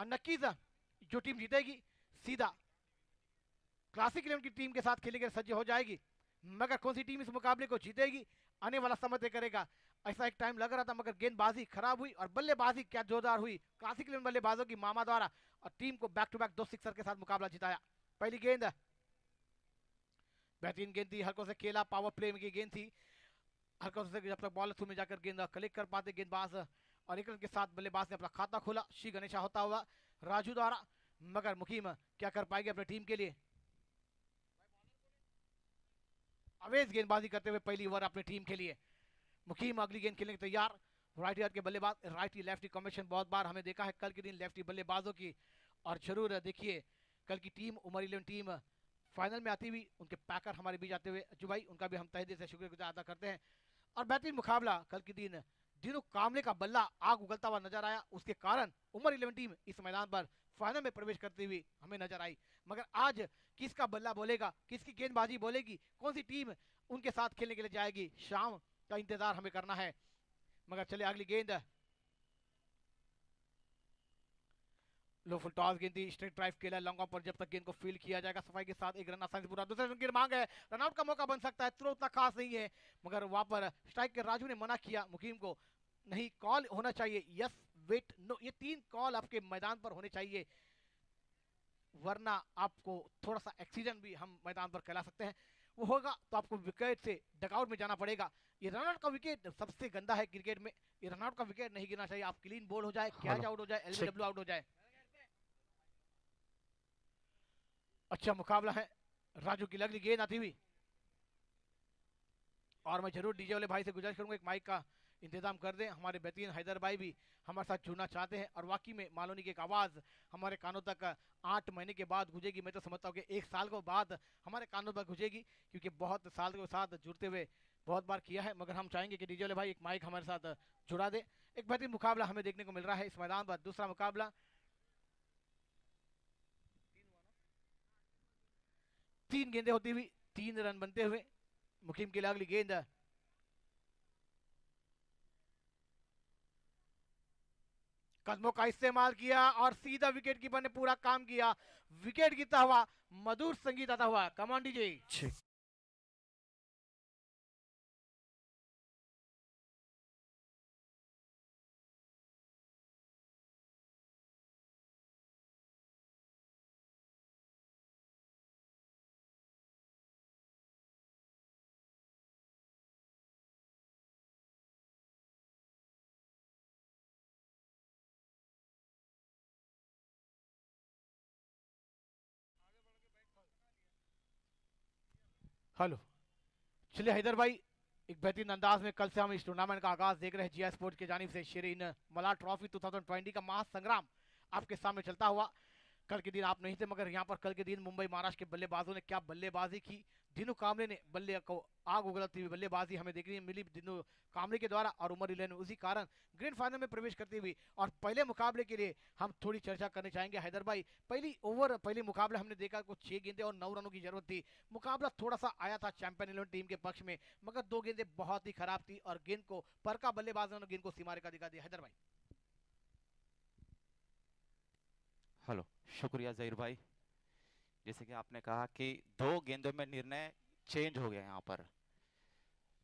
और नक्कीज जो टीम जीतेगी सीधा क्लासिक 11 की टीम के साथ खेलने के लिए सज्ज हो जाएगी। मगर कौन सी टीम इस मुकाबले को जीतेगी आने वाला समय तय करेगा। ऐसा एक टाइम लग रहा था, मगर गेंदबाजी खराब हुई और बल्लेबाजी क्या जोरदार हुई क्लासिक 11 बल्लेबाजों की मामा द्वारा, और टीम को बैक टू बैक 2 सिक्सर के साथ मुकाबला जिताया। पहली गेंद बेहतरीन गेंद थी, हल्कों से खेला, पावर प्ले की गेंद थी, हल्कों से जब तक बॉल थ्रू में जाकर गेंद कलेक्ट कर पाते गेंदबाज, और एक रन के साथ बल्लेबाज ने अपना खाता खोला श्री गणेशा होता हुआ राजू द्वारा। मगर मुकीम क्या कर पाएंगे अपनी टीम के लिए, अवेज गेंदबाजी करते हुए पहली ओवर अपनी टीम के लिए। मुकीम अगली गेंद खेलने के तैयार, राइट हाथ के बल्लेबाज, राइटी लेफ्टी कॉम्बिनेशन बहुत बार हमें देखा है कल के दिन लेफ्टी बल्लेबाजों की। और जरूर देखिए कल की टीम उमर 11 टीम फाइनल में आती हुई, उनके पैकर हमारे बीच आते हुए अज्जू भाई, उनका भी हम तहे दिल से शुक्रिया अदा करते हैं। और बेहतरीन मुकाबला कल के दिन दिनों कामले का बल्ला आग उगलता हुआ नजर आया, उसके कारण उमर 11 टीम इस मैदान पर फाइनल में प्रवेश करती हुई हमें नजर आई। मगर आज किसका बल्ला बोलेगा, किसकी गेंदबाजी बोलेगी, कौन सी टीम उनके साथ खेलने के लिए जाएगी, शाम का इंतजार हमें करना है। मगर चले अगली गेंद, लो फुल टॉस गेंद थी, स्ट्रेट ड्राइव खेला लॉन्ग ऑन पर, जब तक गेंद को फील्ड किया जाएगा सफाई के साथ एक रन आसानी से पूरा, दूसरे रन की मांग है, रनआउट का मौका बन सकता है, थ्रो उतना खास नहीं है, मगर वहां पर स्ट्राइक के राजू ने मना किया मुकीम को, नहीं कॉल होना चाहिए, यस वेट नो, ये 3 कॉल आपके मैदान पर होने चाहिए, वरना आपको थोड़ा सा एक्सीजन भी हम मैदान पर कहला सकते हैं, वो होगा तो आपको विकेट से डकआउट में जाना पड़ेगा। ये रनआउट का विकेट सबसे गंदा है क्रिकेट में, ये रनआउट का विकेट नहीं गिरना चाहिए, आप क्लीन बोल हो जाए, कैच हेलो आउट हो जाए, चेक। एलबीडब्ल्यू आउट हो जाए। अच्छा मुकाबला है, राजू की लगली गेंद आती हुई, और मैं जरूर डीजे वाले भाई से गुजारिश करूंगा एक माइक का इंतजाम कर दें, हमारे बेहतरीन हैदर भाई भी हमारे साथ जुड़ना चाहते हैं, और वाकई में मालोनी की एक आवाज़ हमारे कानों तक 8 महीने के बाद गुजेगी, मैं तो समझता हूँ कि 1 साल के बाद हमारे कानों तक गुजेगी, क्योंकि बहुत साल के साथ जुड़ते हुए बहुत बार किया है, मगर हम चाहेंगे कि डीजे वाले भाई एक माइक हमारे साथ जुड़ा दे। एक बेहतरीन मुकाबला हमें देखने को मिल रहा है इस मैदान पर, दूसरा मुकाबला 3 गेंदें होती हुई 3 रन बनते हुए, मुकीम की अगली गेंद, कदमों का इस्तेमाल किया और सीधा विकेट कीपर ने पूरा काम किया, विकेट गिरता हुआ मधुर संगीत आता हुआ, कमान डीजे। चेक। हेलो, चलिए हैदर भाई, एक बेहतरीन अंदाज में कल से हम इस टूर्नामेंट का आगाज देख रहे हैं जीआई स्पोर्ट्स की जानिब से, शेरीन मलार ट्रॉफी 2020 का महासंग्राम आपके सामने चलता हुआ। कल के दिन आप नहीं थे, मगर यहाँ पर कल के दिन मुंबई महाराष्ट्र के बल्लेबाजों ने क्या बल्लेबाजी की, दिनू कामले ने बल्ले को आग उगलती हुई बल्लेबाजी हमें देखने मिली दिनू कामले के द्वारा, और उमर इलेवन उसी कारण ग्रैंड फाइनल में प्रवेश करती हुई। और पहले मुकाबले के लिए हम थोड़ी चर्चा करने चाहेंगे हैदर भाई, पहली मुकाबले हमने देखा कुछ 6 गेंदें और 9 रनों की जरूरत थी, मुकाबला थोड़ा सा आया था चैंपियन 11 टीम के पक्ष में, मगर 2 गेंदें बहुत ही खराब थी, और गेंद को परका बल्लेबाजों ने गेंद को सीमा रेखा दिखा दी। हैदर भाई हेलो, शुक्रिया जहीर भाई। जैसे कि आपने कहा कि 2 गेंदों में निर्णय चेंज हो गया यहाँ पर।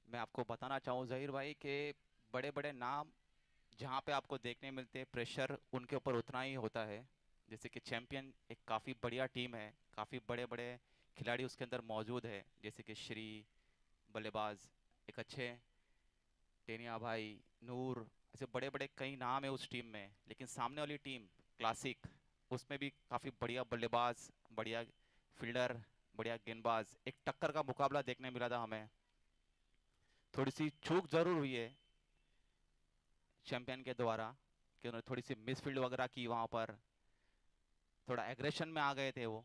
मैं आपको बताना चाहूँ जहीर भाई कि बड़े बड़े नाम जहाँ पे आपको देखने मिलते हैं, प्रेशर उनके ऊपर उतना ही होता है। जैसे कि चैंपियन एक काफ़ी बढ़िया टीम है, काफ़ी बड़े बड़े खिलाड़ी उसके अंदर मौजूद है, जैसे कि श्री बल्लेबाज एक अच्छे, टेनिया भाई, नूर, ऐसे बड़े बड़े कई नाम है उस टीम में। लेकिन सामने वाली टीम क्लासिक, उसमें भी काफ़ी बढ़िया बल्लेबाज, बढ़िया फील्डर, बढ़िया गेंदबाज, एक टक्कर का मुकाबला देखने मिला था हमें। थोड़ी सी चूक जरूर हुई है चैंपियन के द्वारा कि उन्होंने थोड़ी सी मिसफील्ड वगैरह की वहाँ पर, थोड़ा एग्रेशन में आ गए थे वो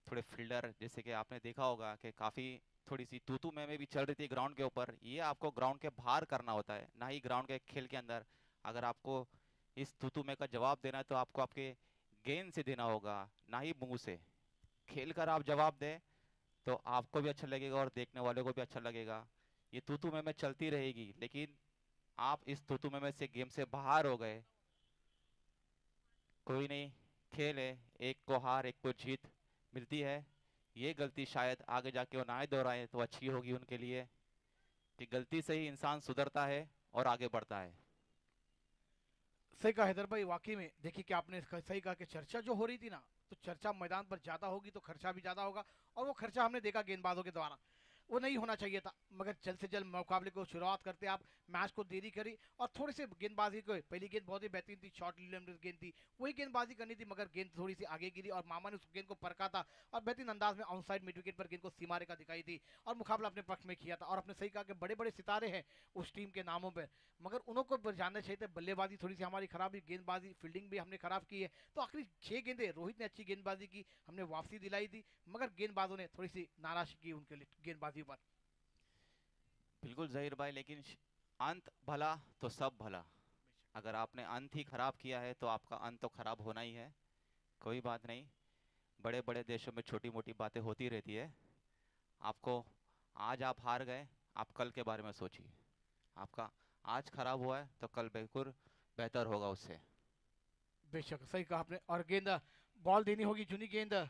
थोड़े फील्डर। जैसे कि आपने देखा होगा कि काफ़ी थोड़ी सी तूतू में भी चल रही थी ग्राउंड के ऊपर। ये आपको ग्राउंड के बाहर करना होता है, ना ही ग्राउंड के खेल के अंदर। अगर आपको इस तूतू में का जवाब देना है तो आपको आपके गेंद से देना होगा, ना ही मुंह से। खेल कर आप जवाब दें तो आपको भी अच्छा लगेगा और देखने वाले को भी अच्छा लगेगा। ये तूतू में चलती रहेगी, लेकिन आप इस तूतू में से गेम से बाहर हो गए। कोई नहीं, खेल है, एक को हार एक को जीत मिलती है। ये गलती शायद आगे जाके वो ना दोहराए तो अच्छी होगी उनके लिए, कि गलती से ही इंसान सुधरता है और आगे बढ़ता है। सही कहा हैदर भाई, वाकई में देखिए कि आपने सही कहा कि चर्चा जो हो रही थी ना, तो चर्चा मैदान पर ज्यादा होगी तो खर्चा भी ज्यादा होगा, और वो खर्चा हमने देखा गेंदबाजों के द्वारा वो नहीं होना चाहिए था। मगर जल्द से जल्द मुकाबले को शुरुआत करते आप, मैच को देरी करी और थोड़ी सी गेंदबाजी को, पहली गेंद बहुत ही बेहतरीन थी, शॉर्ट लिमिटेड गेंद थी, वही गेंदबाजी करनी थी, मगर गेंद थोड़ी सी आगे गिरी और मामा ने उस गेंद को परखा था और बेहतरीन अंदाज में ऑनसाइड मिड विकेट पर गेंद को सीमा रेखा दिखाई थी और मुकाबला अपने पक्ष में किया था। और आपने सही कहा कि बड़े बड़े सितारे हैं उस टीम के नामों पर, मगर उनको जानना चाहिए था। बल्लेबाजी थोड़ी सी हमारी खराब हुई, गेंदबाजी फील्डिंग भी हमने खराब की है, तो आखिरी 6 गेंदें रोहित ने अच्छी गेंदबाजी की, हमने वापसी दिलाई थी, मगर गेंदबाजों ने थोड़ी सी नाराज की उनके लिए गेंदबाजी पर। बिल्कुल जहीर भाई, लेकिन अंत भला तो सब भला। अगर आपने अंत ही खराब किया है तो आपका अंत तो खराब होना ही है। कोई बात नहीं, बड़े बड़े देशों में छोटी मोटी बातें होती रहती है। आपको, आज आप हार गए, आप कल के बारे में सोचिए। आपका आज खराब हुआ है तो कल बिल्कुल बेहतर होगा उससे। बेशक सही कहा आपने। और गेंद बॉल देनी होगी, चुनी गेंद।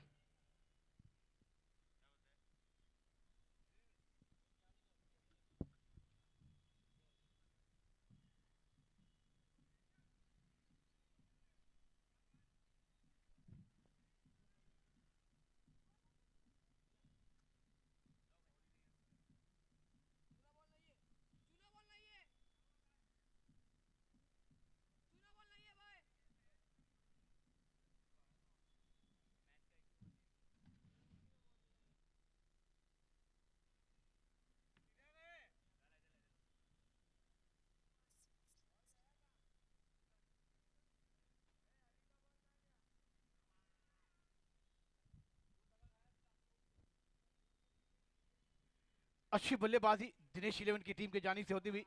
अच्छी बल्लेबाजी दिनेश इलेवन की टीम की जानी से होती हुई,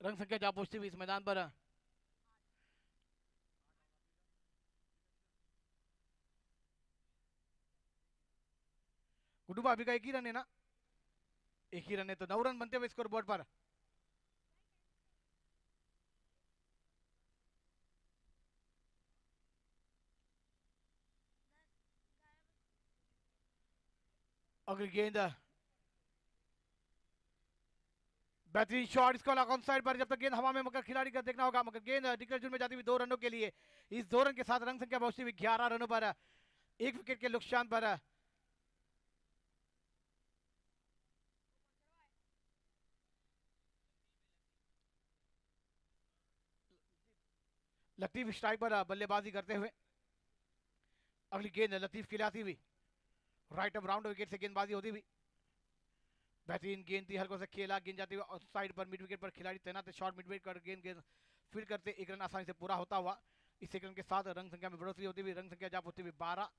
रंग संख्या जा पहुंचती हुई इस मैदान पर। गुड्डू भाभी का एक ही रन है ना, एक ही रन है, तो 9 रन बनते हुए स्कोर बोर्ड पर। अगली गेंद, बेहतरीन शॉट, इसको ऑन साइड पर, जब तक गेंद हवा में, मगर खिलाड़ी का देखना होगा, मगर गेंद डिक्लेयर जोन में जाती हुई 2 रनों के लिए। इस 2 रन के साथ रंग संख्या पहुंचती हुई 11 रनों पर, एक विकेट के नुकसान पर। लतीफ स्ट्राइक पर बल्लेबाजी करते हुए। अगली गेंद लतीफ खिलाती हुई, राइट अप राउंड विकेट से गेंदबाजी होती हुई, बेहतरीन गेंद थी, हल्कों से खेला, गेंद जाती हुई ऑफ साइड पर, मिड विकेट पर खिलाड़ी तैनात है, शॉर्ट मिड विकेट कर गेंद गेंद फील्ड करते, 1 रन आसानी से पूरा होता हुआ। इस 1 रन के साथ रंग संख्या में बढ़ोतरी होती हुई, रंग संख्या जा पहुंचती हुई 12।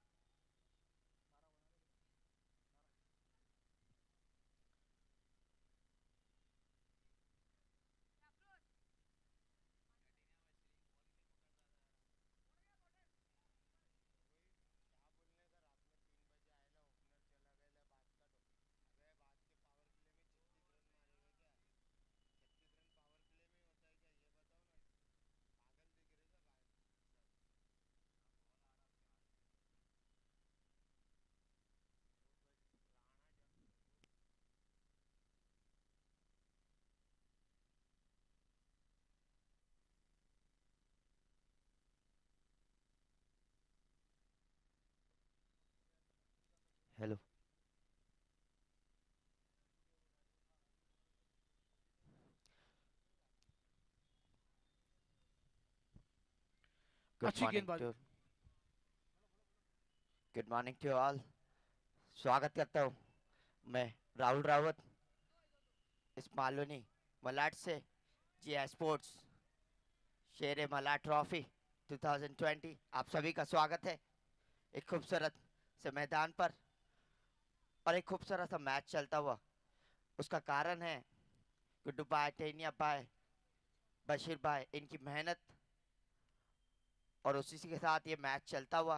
हेलो। गुड अच्छी मॉर्निंग गेंदबाजी। To good morning to all. स्वागत करता हूँ मैं, राहुल रावत, इस मालूनी मलाड से, जीआई स्पोर्ट्स शेर मलाड ट्रॉफी 2020। आप सभी का स्वागत है एक खूबसूरत से मैदान पर, और एक खूबसूरत सा मैच चलता हुआ। उसका कारण है गुड्डू भाई, टेनिया भाई, बशीर भाई, इनकी मेहनत, और उसी के साथ ये मैच चलता हुआ।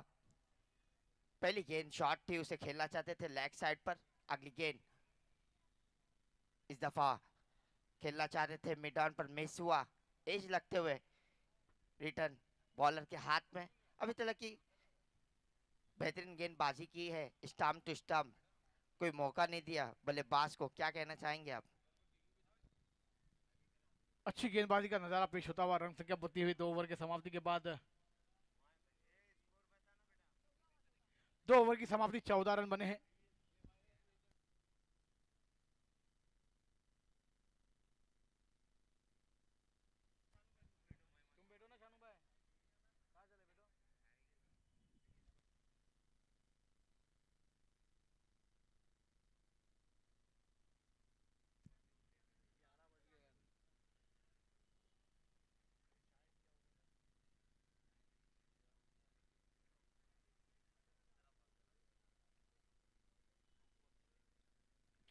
पहली गेंद शॉट थी, उसे खेलना चाहते थे लेग साइड पर। अगली गेंद इस दफा खेलना चाहते थे मिड ऑन पर, मिस हुआ, एज लगते हुए रिटर्न बॉलर के हाथ में। अभी तक की बेहतरीन गेंदबाजी की है, स्टंप टू स्टंप, कोई मौका नहीं दिया बल्लेबाज को। क्या कहना चाहेंगे आप? अच्छी गेंदबाजी का नजारा पेश होता हुआ रन संख्या बढ़ती हुई 2 ओवर के समाप्ति के बाद। 2 ओवर की समाप्ति 14 रन बने हैं।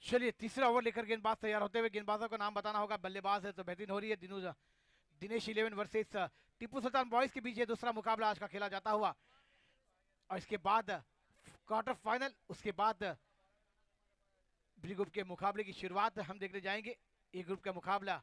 चलिए तीसरा ओवर लेकर गेंदबाज तैयार होते हुए, गेंदबाजों का नाम बताना होगा। बल्लेबाज है तो बेहतरीन हो रही है दिनेश 11 वर्सेस टीपू सुल्तान बॉयज के बीच ये दूसरा मुकाबला आज का खेला जाता हुआ। और इसके बाद क्वार्टर फाइनल, उसके बाद बी ग्रुप के मुकाबले की शुरुआत हम देखने जाएंगे। ए ग्रुप का मुकाबला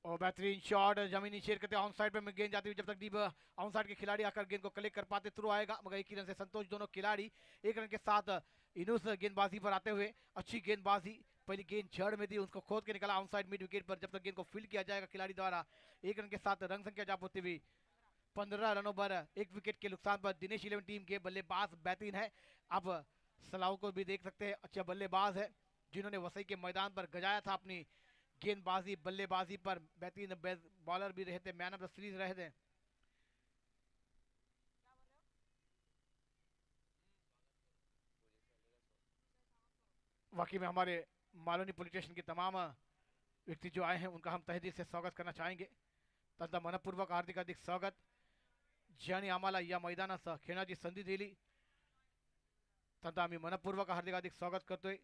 और बेहतरीन शॉट, जमीनी शेर करते ऑन साइड पे गेंद जाती हुई, जब तक डीप ऑन साइड के खिलाड़ी आकर गेंद को कलेक्ट कर पाते थ्रू आएगा, मगर एक ही रन से संतोष। दोनों खिलाड़ी एक रन के साथ इनूस गेंदबाजी पर आते हुए, अच्छी गेंदबाजी, पहली गेंद जड़ में दी, उसको खोद के निकाला ऑन साइड मिड विकेट पर, जब तक गेंद को फील्ड किया जाएगा खिलाड़ी द्वारा। एक रन के साथ रन संख्या जाप होती हुई 15 रनों पर, एक विकेट के नुकसान पर दिनेश 11 टीम के बल्लेबाज बेहतरीन है। अब सलाह को भी देख सकते हैं, अच्छा बल्लेबाज है जिन्होंने वसई के मैदान पर गजाया था अपनी गेंदबाजी बल्लेबाजी पर। बेहतरीन बॉलर भी रहे थे, मैन ऑफ द सीरीज रहे थे। वाकई में हमारे मालोनी पुलिस स्टेशन के तमाम व्यक्ति जो आए हैं उनका हम तहे दिल से स्वागत करना चाहेंगे। तंदा मनपूर्वक हार्दिक हार्दिक स्वागत ज्यानी आम्हाला या मैदानाचं खेळण्याची संधी दिली तंदा आम्ही मनपूर्वक हार्दिक हार्दिक स्वागत करतोय।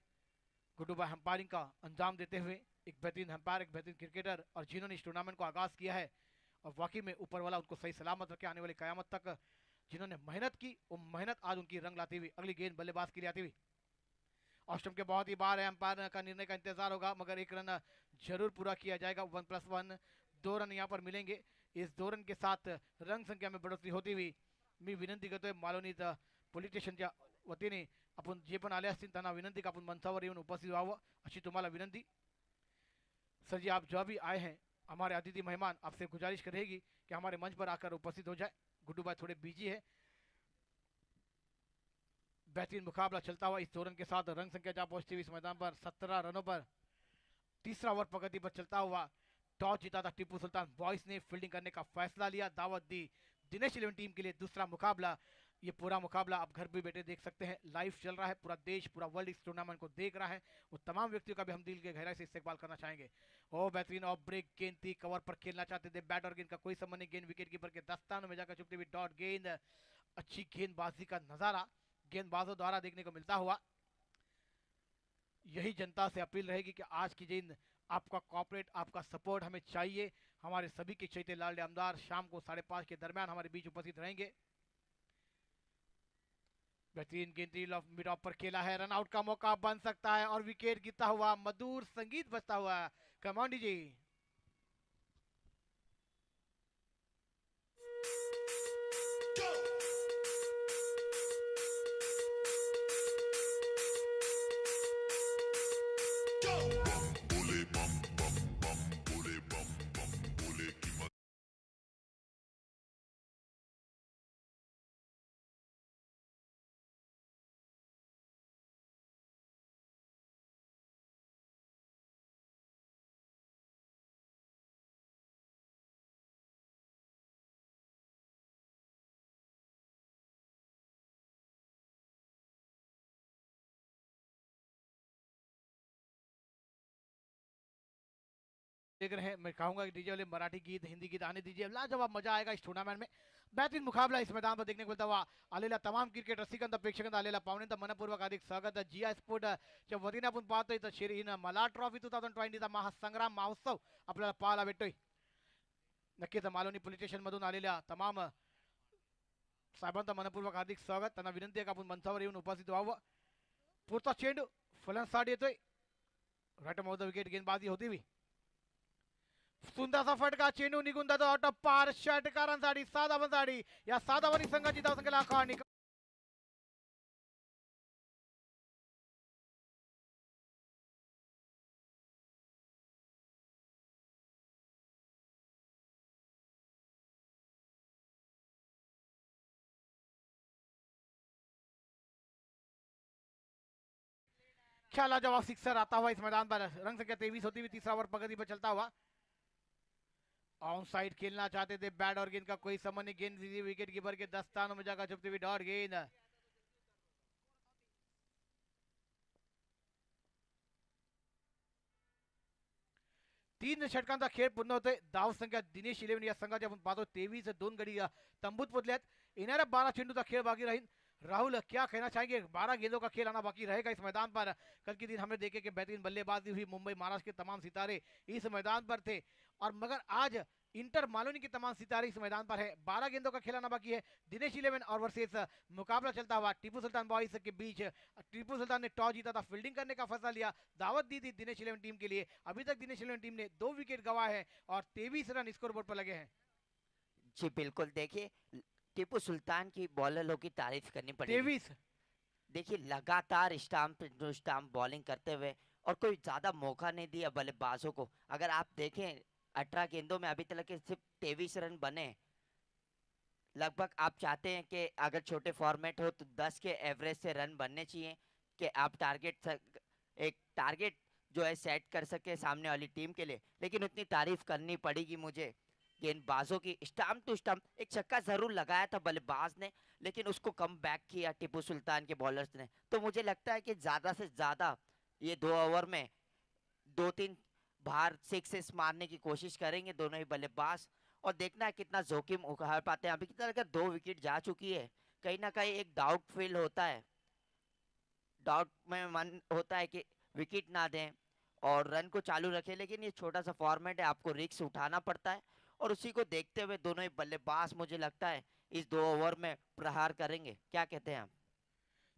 गुड्डूबा हम्पायरिंग का अंजाम देते हुए, एक बेहतरीन हम्पायर, एक बेहतरीन क्रिकेटर, और जिन्होंने इस टूर्नामेंट को आगाज किया है और वाकई में ऊपर वाला उनको सही सलामत रखे आने वाली कयामत तक, जिन्होंने मेहनत की वो मेहनत आज उनकी रंग लाती हुई अगली गेंद बल्लेबाज के लिए आती हुई। ऑस्ट्रम के बहुत ही बार है, अंपायर का निर्णय का इंतजार होगा, मगर एक रन जरूर पूरा किया जाएगा। 1+1 2 रन यहाँ पर मिलेंगे। इस 2 रन के साथ रन संख्या में बढ़ोतरी होती हुई मी विनंती करतोय मालोनी पोलीस स्टेशनच्या वतीने आपण जे पण आले असतील त्यांना विनंती का आपण मंचावर येऊन उपस्थित व्हावं अशी तुम्हाला विनंती। सर जी, आप जो भी आए हैं हमारे अतिथि मेहमान, आपसे गुजारिश करेगी कि हमारे मंच पर आकर उपस्थित हो जाए। गुड्डू भाई थोड़े बिजी है। बेहतरीन मुकाबला चलता हुआ इस 2 रन के साथ रन संख्या जा पहुंचती हुई इस मैदान पर 17 रनों पर तीसरा ओवर प्रगति पर चलता हुआ। टॉस जीता था टीपू सुल्तान बॉयज ने, फील्डिंग करने का फैसला लिया, दावत दी दिनेश 11 टीम के लिए दूसरा मुकाबला। ये पूरा मुकाबला आप घर भी बैठे देख सकते हैं, लाइव चल रहा है, पूरा देश पूरा वर्ल्ड इस टूर्नामेंट को देख रहा है। वो तमाम व्यक्तियों का भी हम दिल के गहराई से इस्तेमाल करना चाहेंगे। ओ बेहतरीन ऑफ ब्रेक गेंद थी, कवर पर खेलना चाहते थे, बैट और गेंद का कोई संबंध नहीं, गेंद विकेट कीपर के दस्तानों में जाकर चुपती हुई डॉट गेंद। अच्छी गेंदबाजी का नजारा गेंदबाजों द्वारा देखने को मिलता हुआ। यही जनता से अपील रहेगी कि आज की दिन आपका कॉपरेट, आपका सपोर्ट हमें चाहिए। हमारे सभी के चैते लाल आमदार शाम को 5:30 के दरमियान हमारे बीच उपस्थित रहेंगे। बेहतरीन गेंद मिड ऑफ पर खेला है, रन आउट का मौका बन सकता है और विकेट गिरता हुआ, मधुर संगीत बजता हुआ। कमांडी जी देख रहे हैं। मैं कहूंगा कि डीजे वाले मराठी गीत हिंदी गीत आने दीजिए, लाजवाब मजा आएगा इस टूर्नामेंट में। बेहतरीन मुकाबला इस मैदान पर देखने को मिलता हुआ आलेला तमाम क्रिकेट रसिकांत प्रेक्षकांत आलेला पाहुण्यांचं मनपूर्वक अधिक स्वागत। जिया स्पोर्टच्या वतीने आपण पाहतोय तर शिरीन मला ट्रॉफी 2020 चा महासंग्राम महोत्सव आपल्याला पाहायला भेटतोय। नक्कीच मालोनी पोलीस स्टेशन मधून आलेल्या तमाम साहेबांचं मनपूर्वक हार्दिक स्वागत। त्यांना विनंती आहे की आपण मंचावर येऊन उपस्थित व्हावं। पुढचा चेंडू फलंदाज येतोय, राईट ऑफ द विकेट गेंदबाजी होती हुई। सुंदरसा फटका, चेंडू निघून जातो आउट ऑफ पार. षटकारांसाठी 7 धावांसाठी या 7 धावांनी संघाची धावसंख्या आखावा निकाल. खेला जवाब सिक्सर आता हुआ इस मैदान पर. रंग संख्या 23 होती हुई तीसरा ओवर प्रगति पर चलता हुआ. ऑन साइड खेलना चाहते थे, बैट और गेंद का कोई संबंध नहीं. गेंद विकेट कीपर के दस्तानों में जाकर छुपती हुई डॉट गेंद. तीन षटकांचा खेळ पूर्ण होतोय. धाव संख्या दिनेश 11 या संघाच्या आपण पाहतो 23 2 गडी तंबूत पोचल्यात. येणाऱ्या 12 चेंडूचा खेळ बाकी राहील. राहुल क्या कहना चाहेंगे? 12 गेंदों का खेल आना बाकी रहेगा इस मैदान पर. कल के दिन हमने देखे कि बेहतरीन बल्लेबाजी हुई. मुंबई महाराष्ट्र के तमाम सितारे इस मैदान पर थे और मगर आज इंटर मालोनी के तमाम सितारे इस मैदान पर है. 12 गेंदों का खेल आना बाकी है. दिनेश 11 और वर्सेस मुकाबला चलता हुआ टीपू सुल्तान बॉयज के बीच. टीपू सुल्तान ने टॉस जीता था, फील्डिंग करने का फैसला लिया, दावत दी थी दिनेश 11 टीम के लिए. अभी तक दिनेश 11 टीम ने 2 विकेट गंवाए हैं और 23 रन स्कोर बोर्ड पर लगे हैं. जी बिल्कुल, देखिए टीपू सुल्तान की बॉलरों की तारीफ करनी पड़ेगी. 23 देखिए लगातार स्टाम्प बॉलिंग करते हुए और कोई ज्यादा मौका नहीं दिया बल्लेबाजों को. अगर आप देखें 18 गेंदों में अभी तक के सिर्फ 23 रन बने. लगभग आप चाहते हैं कि अगर छोटे फॉर्मेट हो तो 10 के एवरेज से रन बनने चाहिए कि आप एक टारगेट जो है सेट कर सके सामने वाली टीम के लिए. लेकिन उतनी तारीफ करनी पड़ेगी मुझे गेंदबाजों की. स्टंप टू स्टंप एक छक्का जरूर लगाया था बल्लेबाज ने, लेकिन उसको कम बैक किया टीपू सुल्तान के बॉलर्स ने. तो मुझे लगता है कि ज्यादा से ज्यादा ये 2 ओवर में 2-3 बाहर सिक्सेस मारने की कोशिश करेंगे दोनों ही बल्लेबाज. और देखना है कितना जोखिम उठा पाते हैं. अभी कितना लगा 2 विकेट जा चुकी है. कहीं ना कहीं एक डाउट फील होता है. डाउट में मन होता है कि विकेट ना दें और रन को चालू रखें, लेकिन ये छोटा सा फॉर्मेट है, आपको रिस्क उठाना पड़ता है. और उसी को देखते हुए दोनों ही बल्लेबाज मुझे लगता है इस 2 ओवर में प्रहार करेंगे. क्या कहते हैं आप?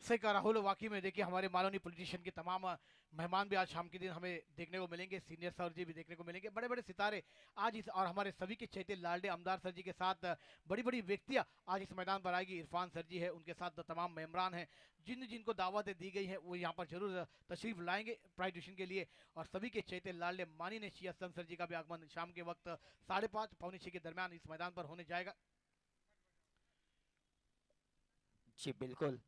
सही कहा राहुल. वाकई में देखिए हमारे माननीय पॉलिटिशियन के तमाम मेहमान भी आज शाम के दिन हमें देखने को मिलेंगे. सीनियर सर जी भी देखने को मिलेंगे. बड़े बड़े सितारे आज इस और हमारे सभी के चहेते लाडले अमदार सर जी के साथ बड़ी बड़ी व्यक्तियां आज इस मैदान पर आएगी. इरफान सर जी है, उनके साथ तमाम मेहमान हैं. जिनको दावतें दी गई हैं वो यहाँ पर जरूर तशरीफ लाएंगे प्राइज डिशन के लिए. और सभी के चहेते लाडले माननीय शी असलम सर जी का भी आगमन शाम के वक्त 5:30 पौने 6 के दरमियान इस मैदान पर होने जाएगा. जी बिल्कुल,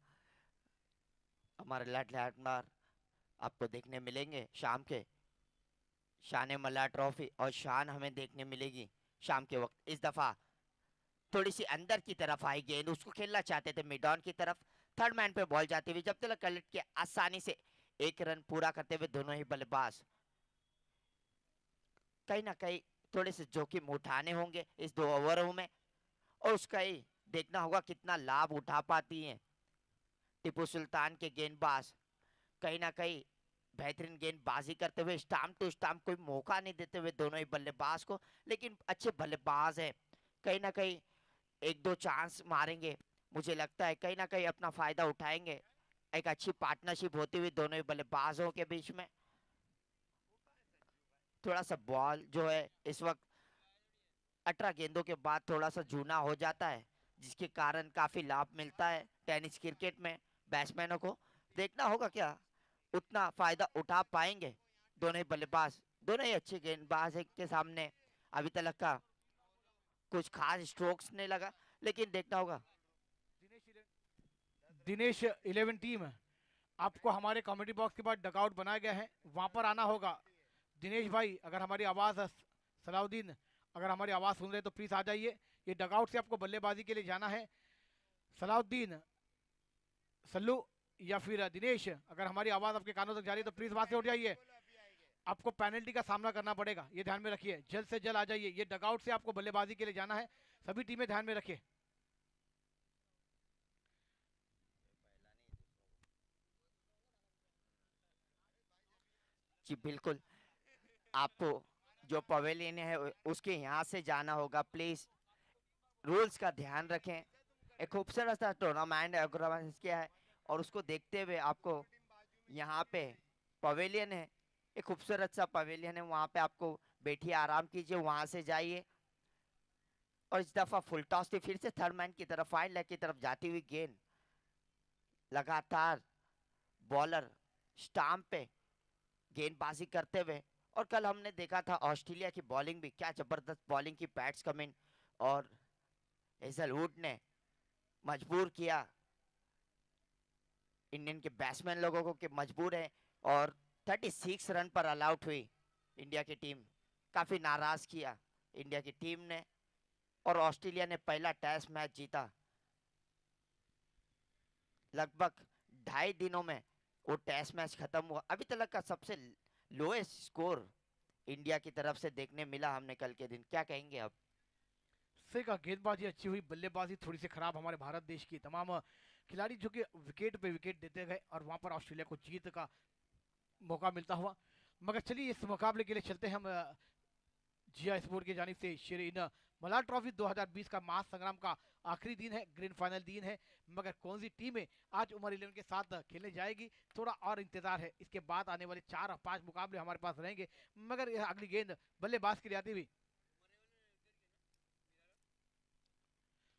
हमारे लाडलार आपको देखने मिलेंगे शाम के. शान मल्ला ट्रॉफी और शान हमें देखने मिलेगी शाम के वक्त. इस दफा थोड़ी सी अंदर की तरफ आई गेंद, उसको खेलना चाहते थे मिड ऑन की तरफ. थर्ड मैन पे बॉल जाती हुई जब तक कलेक्ट किया, आसानी से 1 रन पूरा करते हुए दोनों ही बल्लेबाज. कहीं ना कहीं थोड़े से जोखिम उठाने होंगे इस 2 ओवरों में और उसका ही देखना होगा कितना लाभ उठा पाती हैं टीपू सुल्तान के गेंदबाज. कहीं ना कहीं बेहतरीन गेंदबाजी करते हुए स्टाम्प टू स्टाम्प कोई मौका नहीं देते हुए दोनों ही बल्लेबाज को. लेकिन अच्छे बल्लेबाज है, कहीं ना कहीं 1-2 चांस मारेंगे. मुझे लगता है कहीं ना कहीं अपना फायदा उठाएंगे. एक अच्छी पार्टनरशिप होती हुई दोनों ही बल्लेबाजों के बीच में. थोड़ा सा बॉल जो है इस वक्त 18 गेंदों के बाद थोड़ा सा जूना हो जाता है, जिसके कारण काफी लाभ मिलता है टेनिस क्रिकेट में बैट्समैनों को. देखना होगा क्या उतना फायदा उठा पाएंगे दोनों ही बल्लेबाज. दोनों ही अच्छे गेंदबाज है के सामने अभी तक का कुछ खास स्ट्रोक्स नहीं लगा, लेकिन देखना होगा. दिनेश 11 टीम आपको हमारे कमेटी बॉक्स के बाद डकआउट बनाया गया है, वहां पर आना होगा. दिनेश भाई अगर हमारी आवाज, सलाउद्दीन अगर हमारी आवाज सुन रहे तो प्लीज आ जाइए. ये डकआउट से आपको बल्लेबाजी के लिए जाना है. सलाउद्दीन, सल्लू या फिर दिनेश, अगर हमारी आवाज आपके कानों तक जा रही है तो प्लीज वहां से उठ जाइए. आपको पेनल्टी का सामना करना पड़ेगा, ये ध्यान में रखिए. जल्द से जल्द आ जाइए. ये डकआउट से आपको बल्लेबाजी के लिए जाना है. सभी टीमें ध्यान में रखिए. जी बिल्कुल, आपको जो पवेलियन है उसके यहाँ से जाना होगा. प्लीज रूल्स का ध्यान रखें. एक खूबसूरत सा टूर्नामेंट ऑर्गेनाइज किया है और उसको देखते हुए आपको यहाँ पे पवेलियन है, एक खूबसूरत सा पवेलियन है, वहाँ पे आपको बैठिए, आराम कीजिए, वहां से जाइए। और इस दफा फुल टॉस थी, फिर से थर्ड मैन की तरफ, फाइन लेग की तरफ जाती हुई गेंद। लगातार बॉलर स्टाम्प पे गेंदबाजी करते हुए। और कल हमने देखा था ऑस्ट्रेलिया की बॉलिंग भी, क्या जबरदस्त बॉलिंग की, पैट्स कमिंस और हेजलवुड ने मजबूर किया इंडियन के बैट्समैन लोगों को कि मजबूर है। और 36 रन पर ऑल आउट हुई इंडिया की टीम। काफी नाराज किया इंडिया की टीम ने। और ऑस्ट्रेलिया ने पहला टेस्ट मैच जीता। लगभग 2.5 दिनों में वो टेस्ट मैच खत्म हुआ। अभी तक का सबसे लोएस्ट स्कोर इंडिया की तरफ से देखने मिला हमने कल के दिन। क्या कहेंगे आप? सही कहा, गेंदबाजी अच्छी हुई, बल्लेबाजी थोड़ी सी खराब हमारे भारत देश की। तमाम खिलाड़ी जो कि विकेट पे विकेट देते गए और वहां पर ऑस्ट्रेलिया को जीत का मौका मिलता हुआ। मगर चलिए इस मुकाबले के लिए चलते हैं हम। जिया स्पोर्ट की जानिब से शेर-इन मलाड ट्रॉफी 2020 का महासंग्राम का आखिरी दिन है, ग्रैंड फाइनल दिन है। मगर कौन सी टीमें आज उमर 11 के साथ खेलने जाएगी, थोड़ा और इंतजार है। इसके बाद आने वाले 4 और 5 मुकाबले हमारे पास रहेंगे। मगर यह अगली गेंद बल्लेबाज के लिए आती हुई,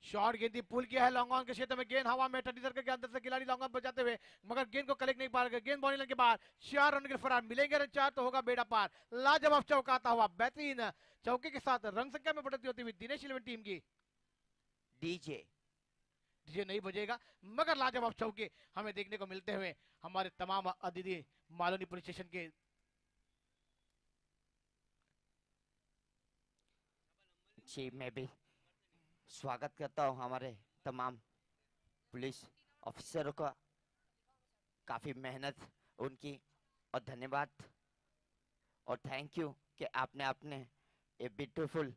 शॉर्ट गेंद पुल किया है लॉन्ग ऑन के क्षेत्र में, गेंद हवा में टंडी सर्कल के अंदर से खिलाड़ी लॉन्ग ऑन बजाते हुए, मगर गेंद को कलेक्ट नहीं पा रहे। गेंद बॉलिंग के बाद 4 रन के फरार मिलेंगे, रन 4 तो होगा बेड़ा पार। लाजवाब चौका आता हुआ, बेहतरीन चौके के साथ रंग संख्या में बढ़ती होती हुई दिनेश 11 टीम की। डीजे डीजे नहीं बजेगा, मगर लाजवाब चौके हमें देखने को मिलते हुए हमारे तमाम अतिथि मालोनी पुलिस स्टेशन के। जी, मैं भी स्वागत करता हूँ हमारे तमाम पुलिस ऑफिसरों का। काफी मेहनत उनकी, और धन्यवाद और थैंक यू कि आपने अपने ये ब्यूटीफुल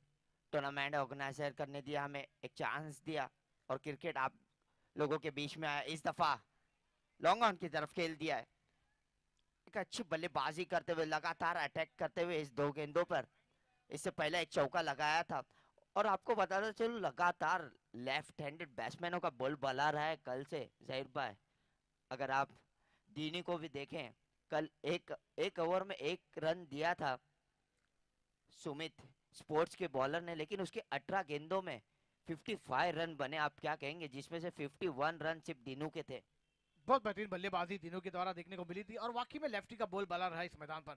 टूर्नामेंट ऑर्गेनाइजर करने दिया, हमें एक चांस दिया और क्रिकेट आप लोगों के बीच में आया। इस दफा लॉन्ग ऑन की तरफ खेल दिया है, एक अच्छी बल्लेबाजी करते हुए, लगातार अटैक करते हुए इस 2 गेंदों पर। इससे पहले एक चौका लगाया था। और आपको बताता चलो, लगातार लेफ्ट हैंडेड बैट्समैनों का बॉल बला रहा है कल से जहीर भाई। अगर आप दीनी को भी देखें, कल एक ओवर में 1 रन दिया था सुमित स्पोर्ट्स के बॉलर ने, लेकिन उसके 18 गेंदों में 55 रन बने। आप क्या कहेंगे, जिसमें से 51 रन सिर्फ दीनू के थे। बहुत बेहतरीन बल्लेबाजी दिनों के द्वारा देखने को मिली थी और वाकई में लेफ्टी का बॉल बला रहा है इस मैदान पर।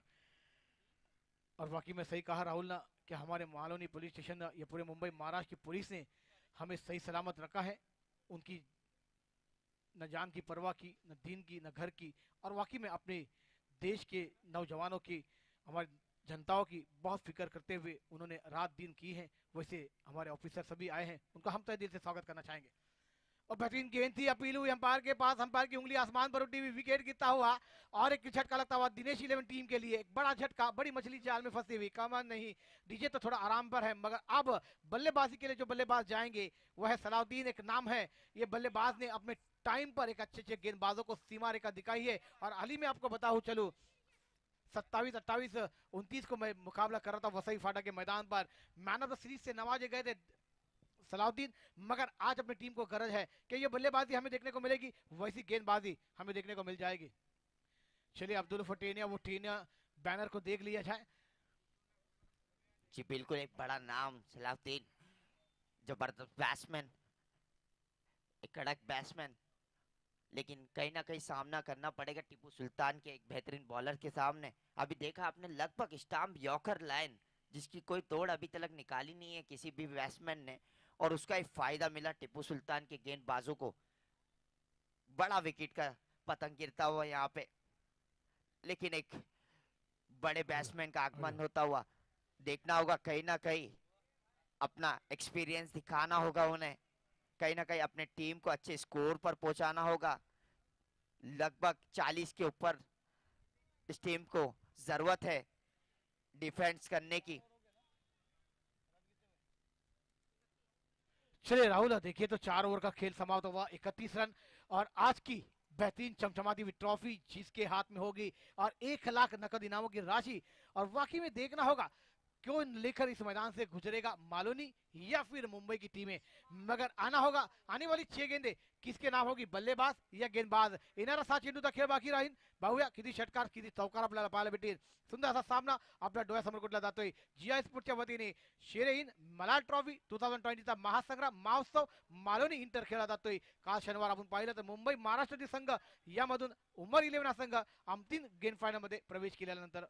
और वाकई में सही कहा राहुल ने कि हमारे मालोनी पुलिस स्टेशन, ये पूरे मुंबई महाराष्ट्र की पुलिस ने हमें सही सलामत रखा है। उनकी न जान की परवाह की, न दीन की, न घर की, और वाकई में अपने देश के नौजवानों की, हमारी जनताओं की बहुत फिक्र करते हुए उन्होंने रात दिन की है। वैसे हमारे ऑफिसर सभी आए हैं, उनका हम तहे दिल से स्वागत करना चाहेंगे। और बेहतरीन गेंद थी, अपील हुई अंपायर के पास, अंपायर की उंगली आसमान पर उठी हुई, विकेट गिरता हुआ और एक झटका लगता हुआ दिनेश 11 टीम के लिए। एक बड़ा झटका, बड़ी मछली जाल में फंसी हुई, कमान नहीं। डीजे तो थोड़ा आराम पर है, मगर अब बल्लेबाजी के लिए जो बल्लेबाज जाएंगे वह है सलाउद्दीन, एक नाम है। ये बल्लेबाज ने अपने टाइम पर एक अच्छे गेंदबाजों को सीमा रेखा दिखाई है। और हाल ही में आपको बताऊं चलूं, 27, 28, 29 को मैं मुकाबला कर रहा था वसई फाटा के मैदान पर, मैन ऑफ द सीरीज से नवाजे गए थे सलाउद्दीन। मगर आज अपनी टीम को गरज है कि ये बल्लेबाजी हमें देखने को मिलेगी, वैसी गेंदबाजी हमें देखने को मिल जाएगी। चलिए अब्दुल फटेनिया, वो टीनिया बैनर को देख लिया जाए। जी बिल्कुल, एक बड़ा नाम सलाउद्दीन, जबरदस्त बैट्समैन, एक कड़क बैट्समैन। लेकिन कहीं ना कहीं सामना करना पड़ेगा टीपू सुल्तान के एक बेहतरीन बॉलर के सामने। अभी देखा आपने, लगभग स्टाम्प यॉर्कर लाइन, जिसकी कोई तोड़ अभी तक निकाली नहीं है किसी भी बैट्समैन ने, और उसका एक फायदा मिला टीपू सुल्तान के गेंदबाजों को। बड़ा विकेट का पतंग गिरता हुआ यहाँ पे, लेकिन एक बड़े बैट्समैन का आगमन होता हुआ देखना होगा। कहीं ना कहीं अपना एक्सपीरियंस दिखाना होगा उन्हें, कहीं ना कहीं अपने टीम को अच्छे स्कोर पर पहुंचाना होगा। लगभग 40 के ऊपर इस टीम को जरूरत है डिफेंस करने की। चलिए राहुल, देखिए तो 4 ओवर का खेल समाप्त हुआ, 31 रन, और आज की बेहतरीन चमचमाती हुई ट्रॉफी जिसके हाथ में होगी और 1 लाख नकद इनामों की राशि। और वाकई में देखना होगा क्यों लेकर इस मैदान से गुजरेगा मालोनी या फिर मुंबई की टीमें। मगर आना होगा, आने वाली 6 गेंदे किसके नाम होगी, बल्लेबाज या गेंदबाज। येणारा 7 चेंडूचा खेळ बाकी राहील, पाहूया किती षटकार किती चौकार आपल्याला पाहायला भेटेल। सुंदर असा सामना आपल्या डोळ्यासमोर कुठला जातोय। जीआय स्पोर्टच्या वतीने शेरे इन मलाड ट्रॉफी 2020 चा महासंग्राम महोत्सव मालोनी इंटर खेळला जातोय। काल शनिवार आपण पाहिलं तर मुंबई महाराष्ट्रातील संघ यामधून उमर 11 हा संघ अंतिम गेम फायनल मध्ये प्रवेश केल्यानंतर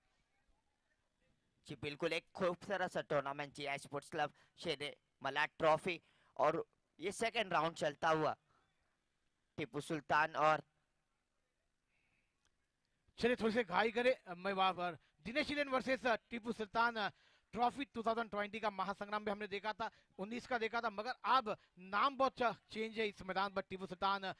जी बिल्कुल, एक खूबसूरत सा टूर्नामेंट जी स्पोर्ट्स क्लब शेरे मलाड ट्रॉफी, और ये सेकंड राउंड चलता हुआ टीपू सुल्तान और चलिए थोड़ी सी घाई करे मैं वहां पर दिनेश इलेन वर्सेस टीपू सुल्तान ट्रॉफी 2020 का महासंग्राम भी हमने देखा था, 19 का देखा था, मगर अब नाम बहुत चेंज है इस मैदान पर। टीपू सुल्तान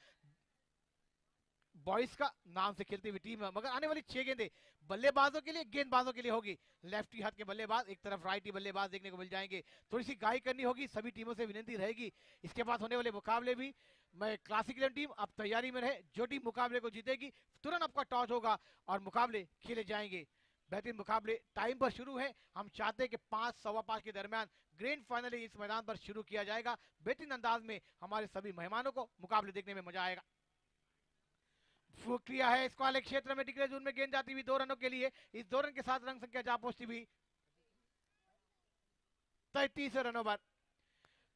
बॉयज का नाम से खेलती हुई टीम है, मगर आने वाली 6 गेंदे बल्लेबाजों के लिए गेंदबाजों के लिए होगी। लेफ्टी हाथ के बल्लेबाज एक तरफ राइटी बल्लेबाज देखने को मिल जाएंगे। थोड़ी सी गाई करनी होगी, सभी टीमों से विनती रहेगी। इसके बाद होने वाले मुकाबले भी मैं क्लासिक 11 टीम अब तैयारी में रहे, जो टीम मुकाबले को जीतेगी तुरंत आपका टॉस होगा और मुकाबले खेले जाएंगे। बेहतरीन मुकाबले टाइम पर शुरू है, हम चाहते हैं कि 5 सवा 5 के दरमियान ग्रैंड फाइनल इस मैदान पर शुरू किया जाएगा। बेहतरीन अंदाज में हमारे सभी मेहमानों को मुकाबले देखने में मजा आएगा। फूक किया है इसको वाले क्षेत्र में, डिक्लेयर जोन में गेंद जाती हुई 2 रनों के लिए। इस 2 रन के साथ रन संख्या जा पहुंचती हुई 33 रनों पर।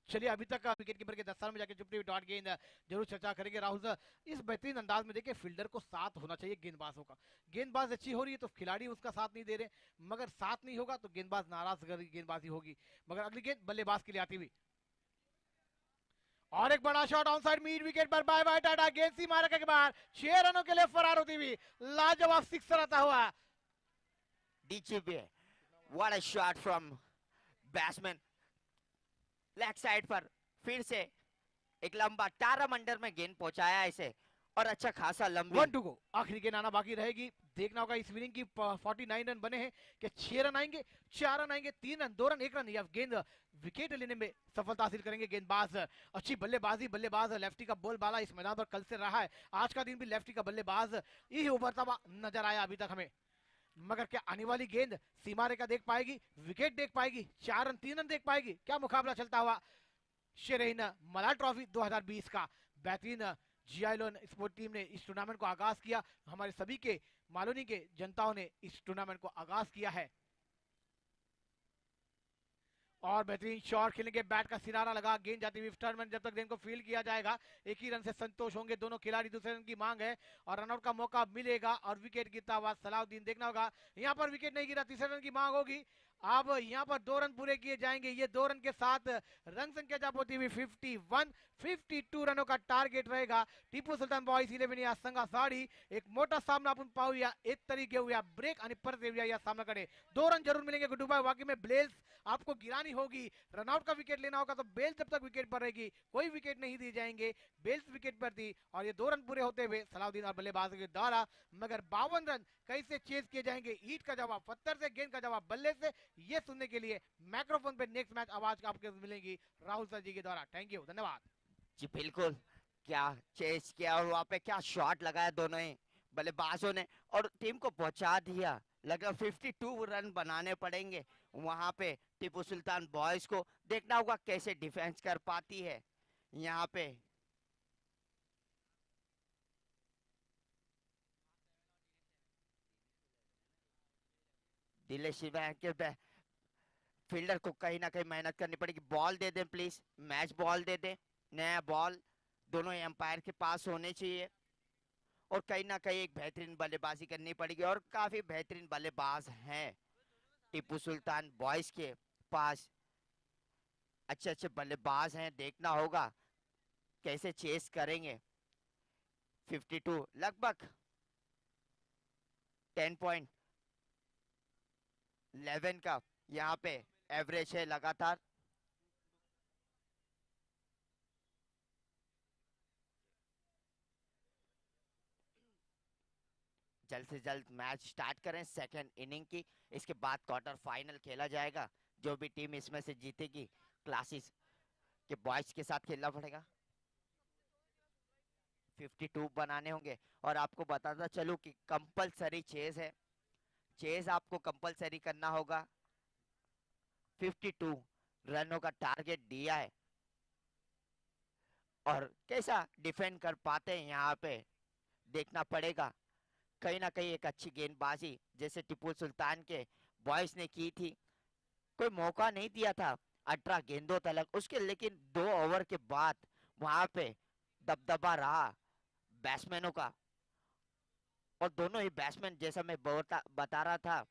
चलिए अभी तक विकेट कीपर के दस्तान में जाके चुपटी हुई डॉट गेंद जरूर चर्चा करेंगे राहुल सर। इस बेहतरीन अंदाज में देखिए फील्डर को साथ होना चाहिए गेंदबाजों का। गेंदबाज अच्छी हो रही है तो खिलाड़ी उसका साथ नहीं दे रहे, मगर साथ नहीं होगा तो गेंदबाज नाराज गेंदबाजी होगी। मगर अगली गेंद बल्लेबाज के लिए आती हुई और एक बड़ा shot on side mid wicket पर बाय बाय टाटा, गेंद सी मारा के बाद 6 रनों के लिए फरार होती हुई लाजवाब सिक्सर आता हुआ। DGP, what a shot from batsman, leg side पर फिर से एक लंबा टारम अंडर में गेंद पहुंचाया इसे, और अच्छा खासा लंबी 1 टू गो। आखिरी गेंद आना बाकी रहेगी, देखना होगा इस इनिंग की 49 रन बने हैं कि 6 रन आएंगे, 4 रन आएंगे, 3 रन, 2 रन, 1 रन, या गेंद विकेट लेने में सफलता हासिल करेंगे गेंदबाज। अच्छी बल्लेबाजी, बल्लेबाज लेफ्टी का बोल बाला इस मैदान पर कल से रहा है, आज का दिन भी लेफ्टी का बल्लेबाज यही उभरता हुआ नजर आया अभी तक हमें। मगर क्या आने वाली गेंद सीमा रेखा देख पाएगी, विकेट देख पाएगी, 4 रन 3 रन देख पाएगी? क्या मुकाबला चलता हुआ शेरे मलाड ट्रॉफी 2020 का। बेहतरीन जीआई लोन स्पोर्ट टीम ने इस टूर्नामेंट को आगाज किया, हमारे सभी के मालोनी के जनताओं ने इस टूर्नामेंट को आगाज किया है। और बेहतरीन शॉट खेलेंगे, बैट का सिरारा लगा, गेंद जाती हुई टर्न, जब तक गेंद को फील्ड किया जाएगा 1 ही रन से संतोष होंगे दोनों खिलाड़ी। दूसरे रन की मांग है और रनआउट का मौका मिलेगा और विकेट गिरता हुआ सलाउद्दीन। देखना होगा यहाँ पर विकेट नहीं गिरा, तीसरे रन की मांग होगी। अब यहाँ पर 2 रन पूरे किए जाएंगे, ये 2 रन के साथ रन संख्या जा पहुंची हुई 51, 52 रनों का टारगेट रहेगा। टीपू सुलतान बॉयज 11 या संघा साड़ी एक मोठा सामना आपण पाहूया, एक तरी घेऊया ब्रेक आणि परत येऊया या सामनाकडे। 2 रन जरूर मिलेंगे गुड्डू भाई, वाकई में ब्लेल्स आपको गिरानी होगी, रनआउट का विकेट लेना होगा तो बेल्स जब तक विकेट पर रहेगी कोई विकेट नहीं दिए जाएंगे। बेल्स विकेट पर थी और ये 2 रन पूरे होते हुए सलाउद्दीन और बल्लेबाज के द्वारा। मगर 52 रन कैसे चेज किए जाएंगे, ईट का जवाब पत्थर से, गेंद का जवाब बल्ले से, ये सुनने के लिए माइक्रोफोन पे नेक्स्ट मैच आवाज आपको मिलेगी राहुल सर जी के द्वारा। थैंक यू, धन्यवाद जी बिल्कुल। क्या चेस किया और वहाँ पे क्या शॉट लगाया दोनों ही बल्लेबाजों ने, और टीम को पहुंचा दिया। लगा 52 रन बनाने पड़ेंगे वहां पे टीपू सुल्तान बॉयज को। देखना होगा कैसे डिफेंस कर पाती है यहाँ पे। दिलेश के फील्डर को कहीं ना कहीं मेहनत करनी पड़ेगी। बॉल दे दें प्लीज, मैच बॉल दे दें, नया बॉल दोनों एम्पायर के पास होने चाहिए। और कहीं ना कहीं एक बेहतरीन बल्लेबाजी करनी पड़ेगी, और काफी बेहतरीन बल्लेबाज हैं टीपू सुल्तान बॉयज के पास, अच्छे अच्छे बल्लेबाज हैं। देखना होगा कैसे चेस करेंगे। 52 लगभग 10.11 का यहाँ पे एवरेज है लगातार। जल्द से जल्द मैच स्टार्ट करें सेकेंड इनिंग की, इसके बाद क्वार्टर फाइनल खेला जाएगा। जो भी टीम इसमें से जीतेगी क्लासेस के बॉयज के साथ खेलना पड़ेगा। 52 बनाने होंगे। और आपको बताता चलूं कि कंपलसरी चेज है, चेज आपको कंपलसरी करना होगा। 52 रनों का टारगेट दिया है और कैसा डिफेंड कर पाते हैं यहाँ पे देखना पड़ेगा। कहीं ना कहीं एक अच्छी गेंदबाजी जैसे टीपू सुल्तान के बॉयज ने की थी, कोई मौका नहीं दिया था 18 गेंदों तक उसके, लेकिन 2 ओवर के बाद वहां पे दबदबा रहा बैट्समैनों का। और दोनों ही बैट्समैन जैसा मैं बता रहा था,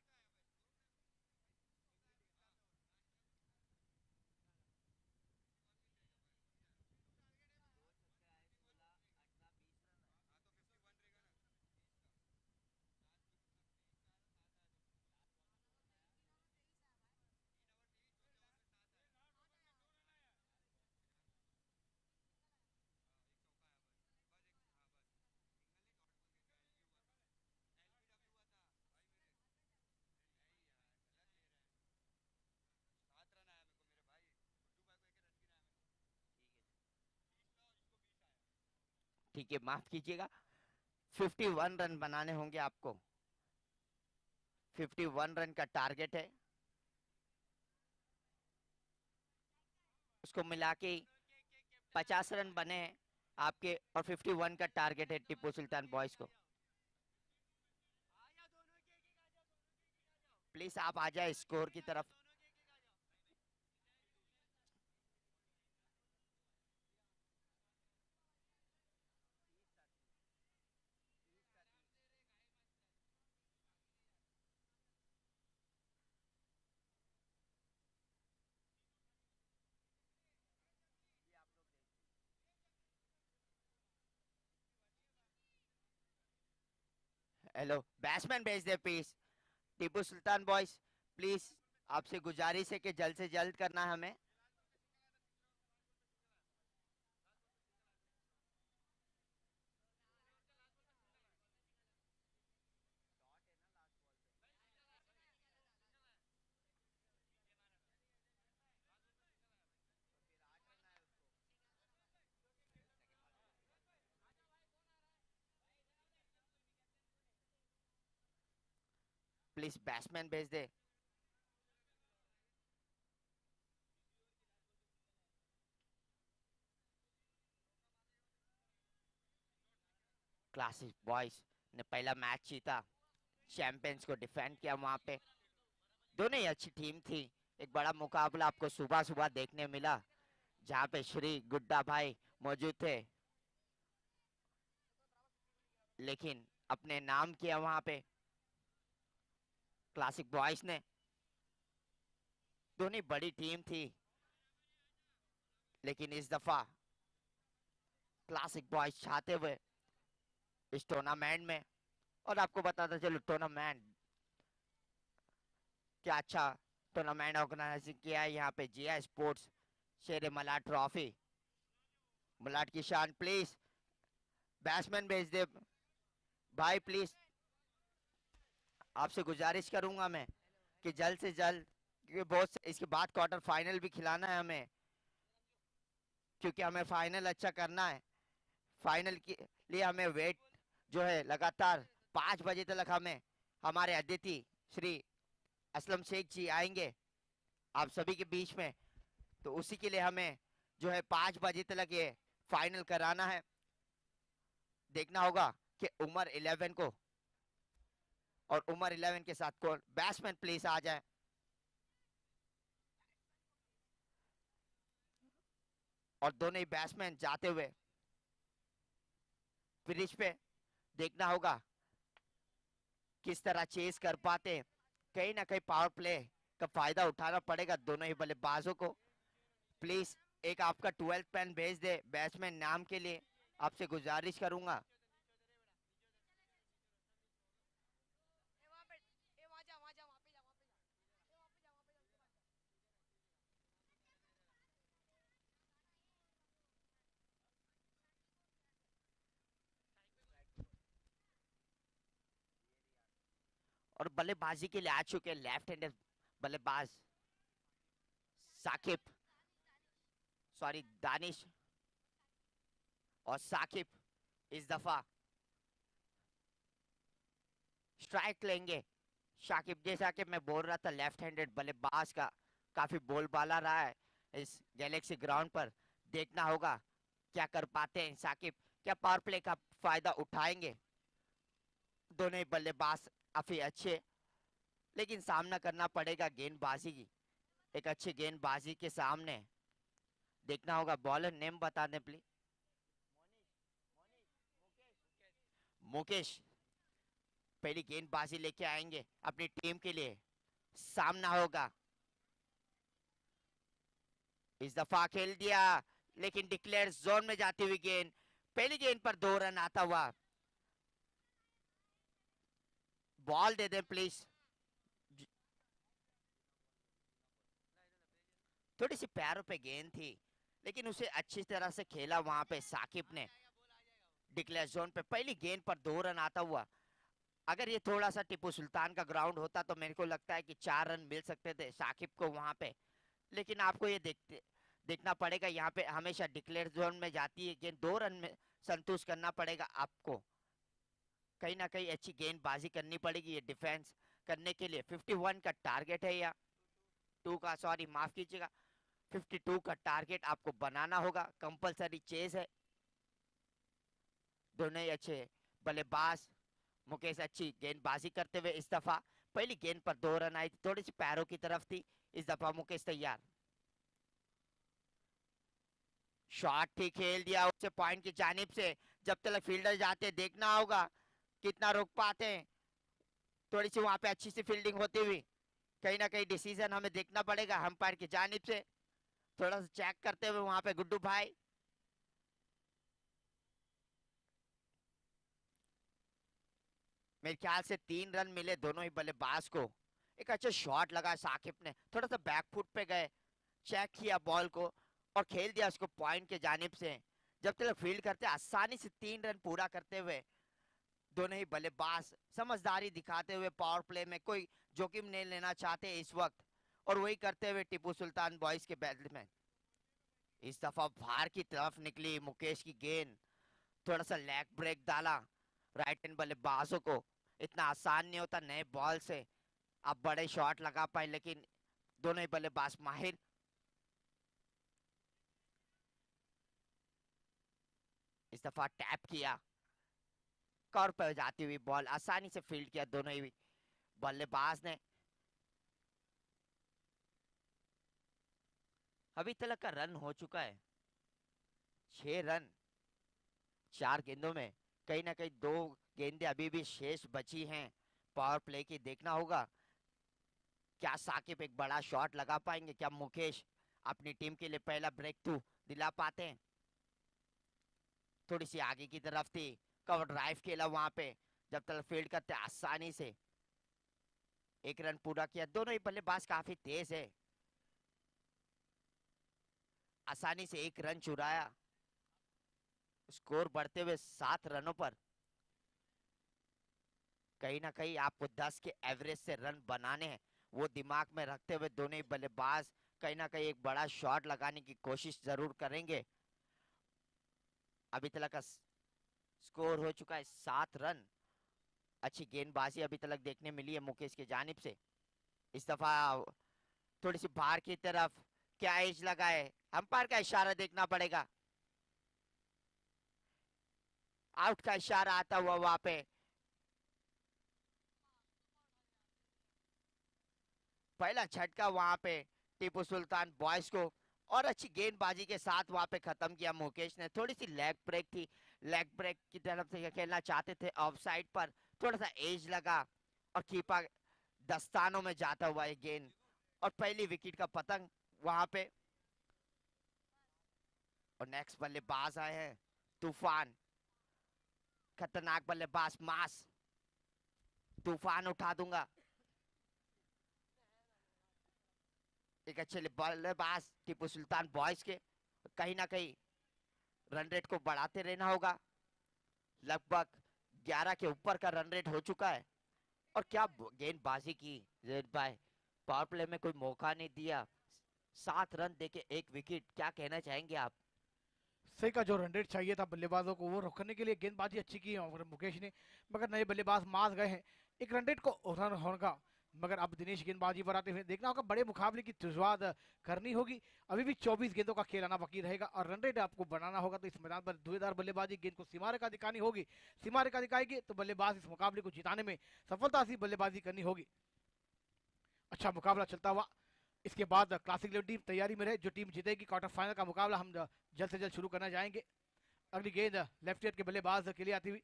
ठीक है माफ कीजिएगा, 51 रन बनाने होंगे आपको। 51 रन का टारगेट है, उसको मिला के 50 रन बने हैं आपके, और 51 का टारगेट है टीपू सुल्तान बॉयज को। प्लीज आप आ जाए स्कोर की तरफ। हेलो बैट्समैन भेज दे please, Tipu Sultan boys please, आपसे गुजारिश है कि जल्द से जल्द करना है हमें। प्लीज बैट्समैन भेज दे। क्लासिक बॉयज ने पहला मैच जीता, चैंपियंस को डिफेंड किया वहां पे। दोनों ही अच्छी टीम थी। एक बड़ा मुकाबला आपको सुबह सुबह देखने मिला जहाँ पे श्री गुड्डा भाई मौजूद थे, लेकिन अपने नाम किया वहां पे क्लासिक बॉयज ने। दोनों बड़ी टीम थी, लेकिन इस दफा क्लासिक बॉयज चाहते हुए इस टूर्नामेंट में, और आपको बताता चलो टूर्नामेंट क्या अच्छा टूर्नामेंट ऑर्गेनाइजिंग किया है यहाँ पे जिया स्पोर्ट्स शेर मलाट ट्रॉफी। मलाट की शान प्लीज, बैट्समैन भेज दे भाई प्लीज। आपसे गुजारिश करूंगा मैं कि जल्द से जल्द, क्योंकि इसके बाद क्वार्टर फाइनल भी खिलाना है हमें, क्योंकि हमें फाइनल अच्छा करना है। फाइनल के लिए हमें वेट जो है लगातार 5 बजे तक हमें हमारे अतिथि श्री असलम शेख जी आएंगे आप सभी के बीच में, तो उसी के लिए हमें जो है 5 बजे तक ये फाइनल कराना है। देखना होगा कि उमर 11 को, और उमर 11 के साथ कौन बैट्समैन प्लीज आ जाए। और दोनों ही बैट्समैन जाते हुए फिनिश पे देखना होगा किस तरह चेस कर पाते हैं। कहीं ना कहीं पावर प्ले का फायदा उठाना पड़ेगा दोनों ही बल्लेबाजों को। प्लीज एक आपका 12th पेन भेज दे बैट्समैन नाम के लिए, आपसे गुजारिश करूंगा। और बल्लेबाजी के लिए आ चुके लेफ्ट हैंडेड बल्लेबाज साकिब, सॉरी दानिश और साकिब इस दफा स्ट्राइक लेंगे। शाकिब जैसा कि मैं बोल रहा था लेफ्ट हैंडेड बल्लेबाज का काफी बोलबाला रहा है इस गैलेक्सी ग्राउंड पर। देखना होगा क्या कर पाते हैं साकिब, क्या पावर प्ले का फायदा उठाएंगे। दोनों ही बल्लेबाज काफी अच्छे, लेकिन सामना करना पड़ेगा गेंदबाजी की, एक अच्छी गेंदबाजी के सामने। देखना होगा, बॉलर नेम बता दें प्लीज। मुकेश पहली गेंदबाजी लेके आएंगे अपनी टीम के लिए। सामना होगा, इस दफा खेल दिया, लेकिन डिक्लेयर जोन में जाती हुई गेंद। पहली गेंद पर 2 रन आता हुआ। बॉल दे दें प्लीज। थोड़ी सी पैरों पे गेंद थी, लेकिन उसे अच्छी तरह से खेला वहां पे साकिब ने। डिक्लेयर जोन पे पहली गेंद पर 2 रन आता हुआ। अगर ये थोड़ा सा टीपू सुल्तान का ग्राउंड होता तो मेरे को लगता है कि 4 रन मिल सकते थे साकिब को वहां पे। लेकिन आपको ये देखना पड़ेगा, यहाँ पे हमेशा डिक्लेयर जोन में जाती है गेंद, 2 रन में संतुष्ट करना पड़ेगा आपको। कहीं ना कहीं अच्छी गेंदबाजी करनी पड़ेगी ये डिफेंस करने के लिए। 51 का टारगेट है, या 2 का, सॉरी माफ कीजिएगा, 52 का टारगेट आपको बनाना होगा। कंपलसरी चेज है। दोनों ही अच्छे बल्लेबाज। मुकेश अच्छी गेंदबाजी करते हुए इस दफा पहली गेंद पर 2 रन आई थी, थोड़ी सी पैरों की तरफ थी। इस दफा मुकेश तैयार, शॉट ठीक खेल दिया उसे पॉइंट की जानिब से। जब तक फील्डर जाते देखना होगा कितना रोक पाते हैं। थोड़ी सी वहां पे अच्छी सी फील्डिंग होती हुई, कहीं ना कहीं डिसीजन हमें देखना पड़ेगा अंपायर की जानिब से। थोड़ा सा चेक करते हुए वहां पे गुड्डू भाई। मेरे ख्याल से 3 रन मिले दोनों ही बल्लेबाज को। एक अच्छा शॉट लगा साकिब ने, थोड़ा सा बैकफुट पे गए, चेक किया बॉल को और खेल दिया उसको पॉइंट के जानिब से। जब तक फील्ड करते आसानी से 3 रन पूरा करते हुए दोनों ही बल्लेबाज समझदारी दिखाते हुए पावर प्ले में कोई जोखिम नहीं लेना चाहते इस वक्त, और वही करते हुए टीपू सुल्तान बॉयज के बैट्समैन। इस दफा बाहर की तरफ निकली मुकेश की गेंद, थोड़ा सा लेग ब्रेक डाला राइट हैंड बल्लेबाजों को। इतना आसान नहीं होता नए बॉल से आप बड़े शॉट लगा पाए, लेकिन दोनों ही बल्लेबाज माहिर। इस दफा टैप किया, कॉर पर जाती हुई बॉल आसानी से फील्ड किया दोनों ही बल्लेबाज ने। अभी तक का रन हो चुका है 6 रन 4 गेंदों में। कहीं ना कहीं 2 गेंदें अभी भी शेष बची हैं पावर प्ले की। देखना होगा क्या साकिब एक बड़ा शॉट लगा पाएंगे, क्या मुकेश अपनी टीम के लिए पहला ब्रेक थ्रू दिला पाते हैं। थोड़ी सी आगे की तरफ थी, कवर ड्राइव खेला वहां पे। जब तक फील्ड करते आसानी से 1 रन पूरा किया। दोनों ही बल्लेबाज काफी तेज है, आसानी से 1 रन चुराया। स्कोर बढ़ते हुए 7 रनों पर। कहीं ना कहीं आपको 10 के एवरेज से रन बनाने हैं, वो दिमाग में रखते हुए दोनों ही बल्लेबाज कहीं ना कहीं एक बड़ा शॉट लगाने की कोशिश जरूर करेंगे। अभी तक का स्कोर हो चुका है 7 रन। अच्छी गेंदबाजी अभी तक देखने मिली है मुकेश की जानिब से। इस दफा थोड़ी सी बाहर की तरफ, क्या एज लगा है, अंपायर का इशारा देखना पड़ेगा। आउट का इशारा आता हुआ वहां पे। पहला झटका वहां पे टीपू सुल्तान बॉयज को, और अच्छी गेंदबाजी के साथ वहां पे खत्म किया मुकेश ने। थोड़ी सी लेग ब्रेक थी, लेग ब्रेक की तरफ से खेलना चाहते थे ऑफ साइड पर, थोड़ा सा एज लगा और कीपर दस्तानों में जाता हुआ ये गेंद, और पहली विकेट का पतंग वहां पे। और नेक्स्ट बल्लेबाज आए हैं तूफान, खतरनाक बल्लेबाज मास। तूफान उठा दूंगा, एक अच्छे बल्लेबाज टीपू सुल्तान बॉयज के। कहीं ना कहीं रन रेट को बढ़ाते रहना होगा। लगभग 11 के ऊपर का रन रेट हो चुका है। और क्या गेंदबाजी की जेड भाई, पावर प्ले में कोई मौका नहीं दिया, 7 रन देके 1 विकेट। क्या कहना चाहेंगे आप? सही का, जो रन रेट चाहिए था बल्लेबाजों को वो रोकने के लिए गेंदबाजी अच्छी की है मुकेश ने, मगर नए बल्लेबाज मास गए हैं। एक रन रेट को रन होगा मगर अब दिनेश गेंदबाजी पर आते हुए देखना होगा, बड़े मुकाबले की शुरुआत करनी होगी। अभी भी 24 गेंदों का खेल आना बाकी रहेगा और रन रेट आपको बनाना होगा। तो इस मैदान पर धुएंधार बल्लेबाजी, गेंद को सीमा रेखा दिखानी होगी। सीमा रेखा दिखाएगी तो बल्लेबाज इस मुकाबले को जिताने में सफलता से बल्लेबाजी करनी होगी। अच्छा मुकाबला चलता हुआ, इसके बाद क्लासिक लेवल टीम तैयारी में रहे। जो टीम जीतेगी क्वार्टर फाइनल का मुकाबला हम जल्द से जल्द शुरू करना जाएंगे। अगली गेंद लेफ्ट हैंड के बल्लेबाज के लिए आती हुई,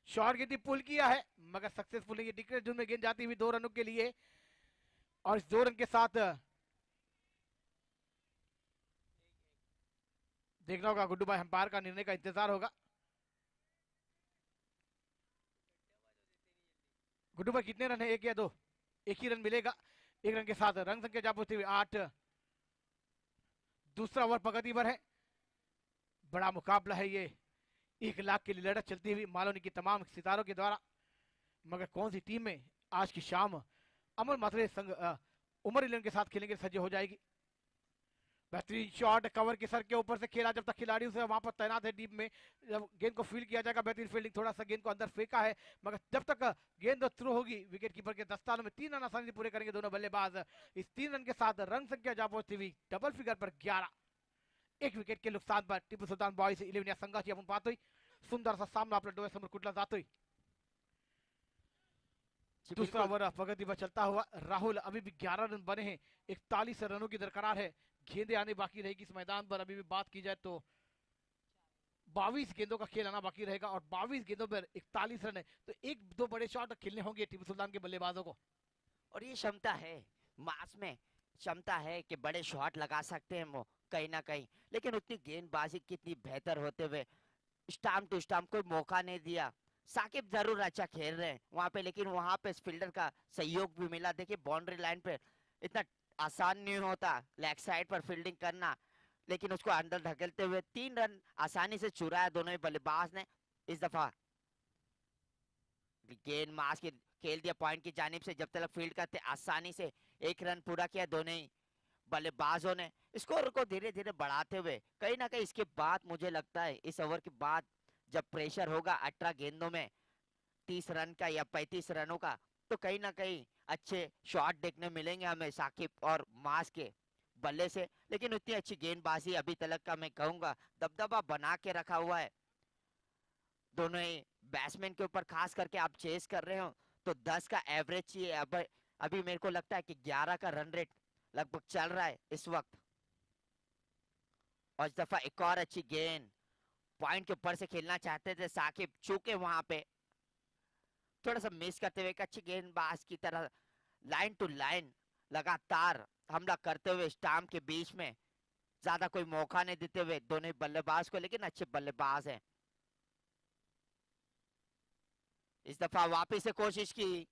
शॉर्ट गेंद पुल किया है मगर सक्सेसफुल नहीं है। डिक्लेयर जोन में गेंद जाती हुई 2 रनों के लिए और इस 2 रन के साथ देखना होगा गुड्डू भाई, अंपायर का निर्णय का इंतजार होगा। गुड्डू भाई कितने रन है, 1 या 2? 1 ही रन मिलेगा। 1 रन के साथ रन संख्या जा पहुंचती हुई 8। दूसरा ओवर प्रगति पर है। बड़ा मुकाबला है ये, 1 लाख के लिए लड़त चलती हुई मालोनी की तमाम सितारों के द्वारा। मगर कौन सी टीम में आज की शाम अमर माथुरे संग उमर इलेवन के साथ खेलेंगे सज्ज हो जाएगी। बेहतरीन शॉट कवर के सर के ऊपर से खेला, जब तक खिलाड़ी उसे वहां पर तैनात है टीम में, जब गेंद को फील्ड किया जाएगा। बेहतरीन फील्डिंग, थोड़ा सा गेंद को अंदर फेंका है मगर जब तक गेंद थ्रो होगी विकेट कीपर के दस्तानों में 3 रन आसानी से पूरे करेंगे दोनों बल्लेबाज। इस 3 रन के साथ रन संख्या जा पहुंचती हुई डबल फिगर पर 11। 1 विकेट के नुकसान पर टिपू सुल्तान बॉयज 11 या संघाची आपण पाहतोय। सुंदर सा सामना आपल्या डोळ्यासमोर कुठला जातोय। दूसरा ओवर प्रगति पर चलता हुआ, राहुल अभी भी 11 रन बने हैं, 41 रनों की दरकार है। गेंदें आने बाकी रहेगी इस मैदान पर। अभी भी बात की जाए तो 22 गेंदों का खेल आना बाकी रहेगा और 22 गेंदों पर 41 रन है, तो 1-2 बड़े शॉट खेलने होंगे टीपू सुल्तान के बल्लेबाजों को। और ये क्षमता है, मास में क्षमता है कि बड़े शॉट लगा सकते हैं वो कहीं ना कहीं, लेकिन उतनी गेंदबाजी कितनी बेहतर होते हुए स्टाम्प टू स्टाम्प कोई मौका नहीं दिया। साकिब जरूर अच्छा खेल रहे हैं वहां पे, लेकिन वहां पे फील्डर का सहयोग भी मिला। देखिए बाउंड्री लाइन पे इतना आसान नहीं होता लेग साइड पर फील्डिंग करना, लेकिन उसको अंदर धकेलते हुए 3 रन आसानी से चुराया दोनों ही बल्लेबाज ने। इस दफा गेंद मास के खेल दिया पॉइंट की जानिब से, जब तक फील्ड करते आसानी से 1 रन पूरा किया दोनों ही बल्लेबाजों ने। स्कोर को धीरे धीरे बढ़ाते हुए कहीं ना कहीं इसके बाद मुझे लगता है इस ओवर के बाद जब प्रेशर होगा 18 गेंदों में 30 रन का या 35 रनों का, तो कहीं ना कहीं अच्छे शॉट देखने मिलेंगे हमें साकिब और मास के बल्ले से। लेकिन उतनी अच्छी गेंदबाजी अभी तक का मैं कहूंगा दबदबा बना के रखा हुआ है दोनों ही बैट्समैन के ऊपर। खास करके आप चेस कर रहे हो तो 10 का एवरेज चाहिए। अब अभी मेरे को लगता है कि 11 का रन रेट लगभग चल रहा है इस वक्त। और इस दफा एक और अच्छी गेंद पॉइंट के ऊपर से खेलना चाहते थे साकिब, चूके वहां पे थोड़ा सा मिस करते हुए एक अच्छी गेंदबाज की तरह लाइन टू लाइन लगातार हमला करते हुए स्टाम्प के बीच में, ज्यादा कोई मौका नहीं देते हुए दोनों बल्लेबाज को, लेकिन अच्छे बल्लेबाज हैं। इस दफा वापस से कोशिश की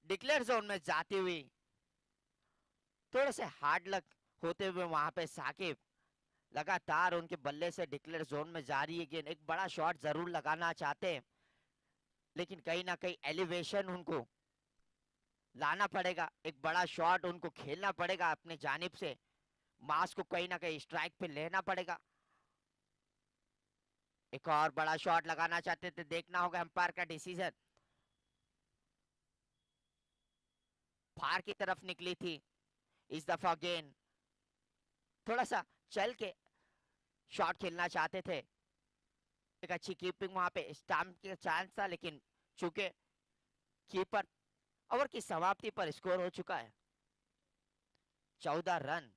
डिक्लेयर जोन में जाती हुई, थोड़े से हार्ड लक होते हुए वहां पे साकिब लगातार उनके बल्ले से डिक्लेयर जोन में जा रही है गेंद। एक बड़ा शॉट जरूर लगाना चाहते हैं, लेकिन कहीं ना कहीं एलिवेशन उनको लाना पड़ेगा, एक बड़ा शॉट उनको खेलना पड़ेगा अपने जानिब से। मास को कहीं ना कहीं स्ट्राइक पे लेना पड़ेगा। एक और बड़ा शॉट लगाना चाहते थे, देखना होगा अंपायर का डिसीजन। फार की तरफ निकली थी इस दफा गेंद, थोड़ा सा चल के शॉट खेलना चाहते थे। एक अच्छी कीपिंग वहां पे स्टंप का चांस था, लेकिन चूंकि कीपर ओवर की समाप्ति पर स्कोर हो चुका है 14 रन,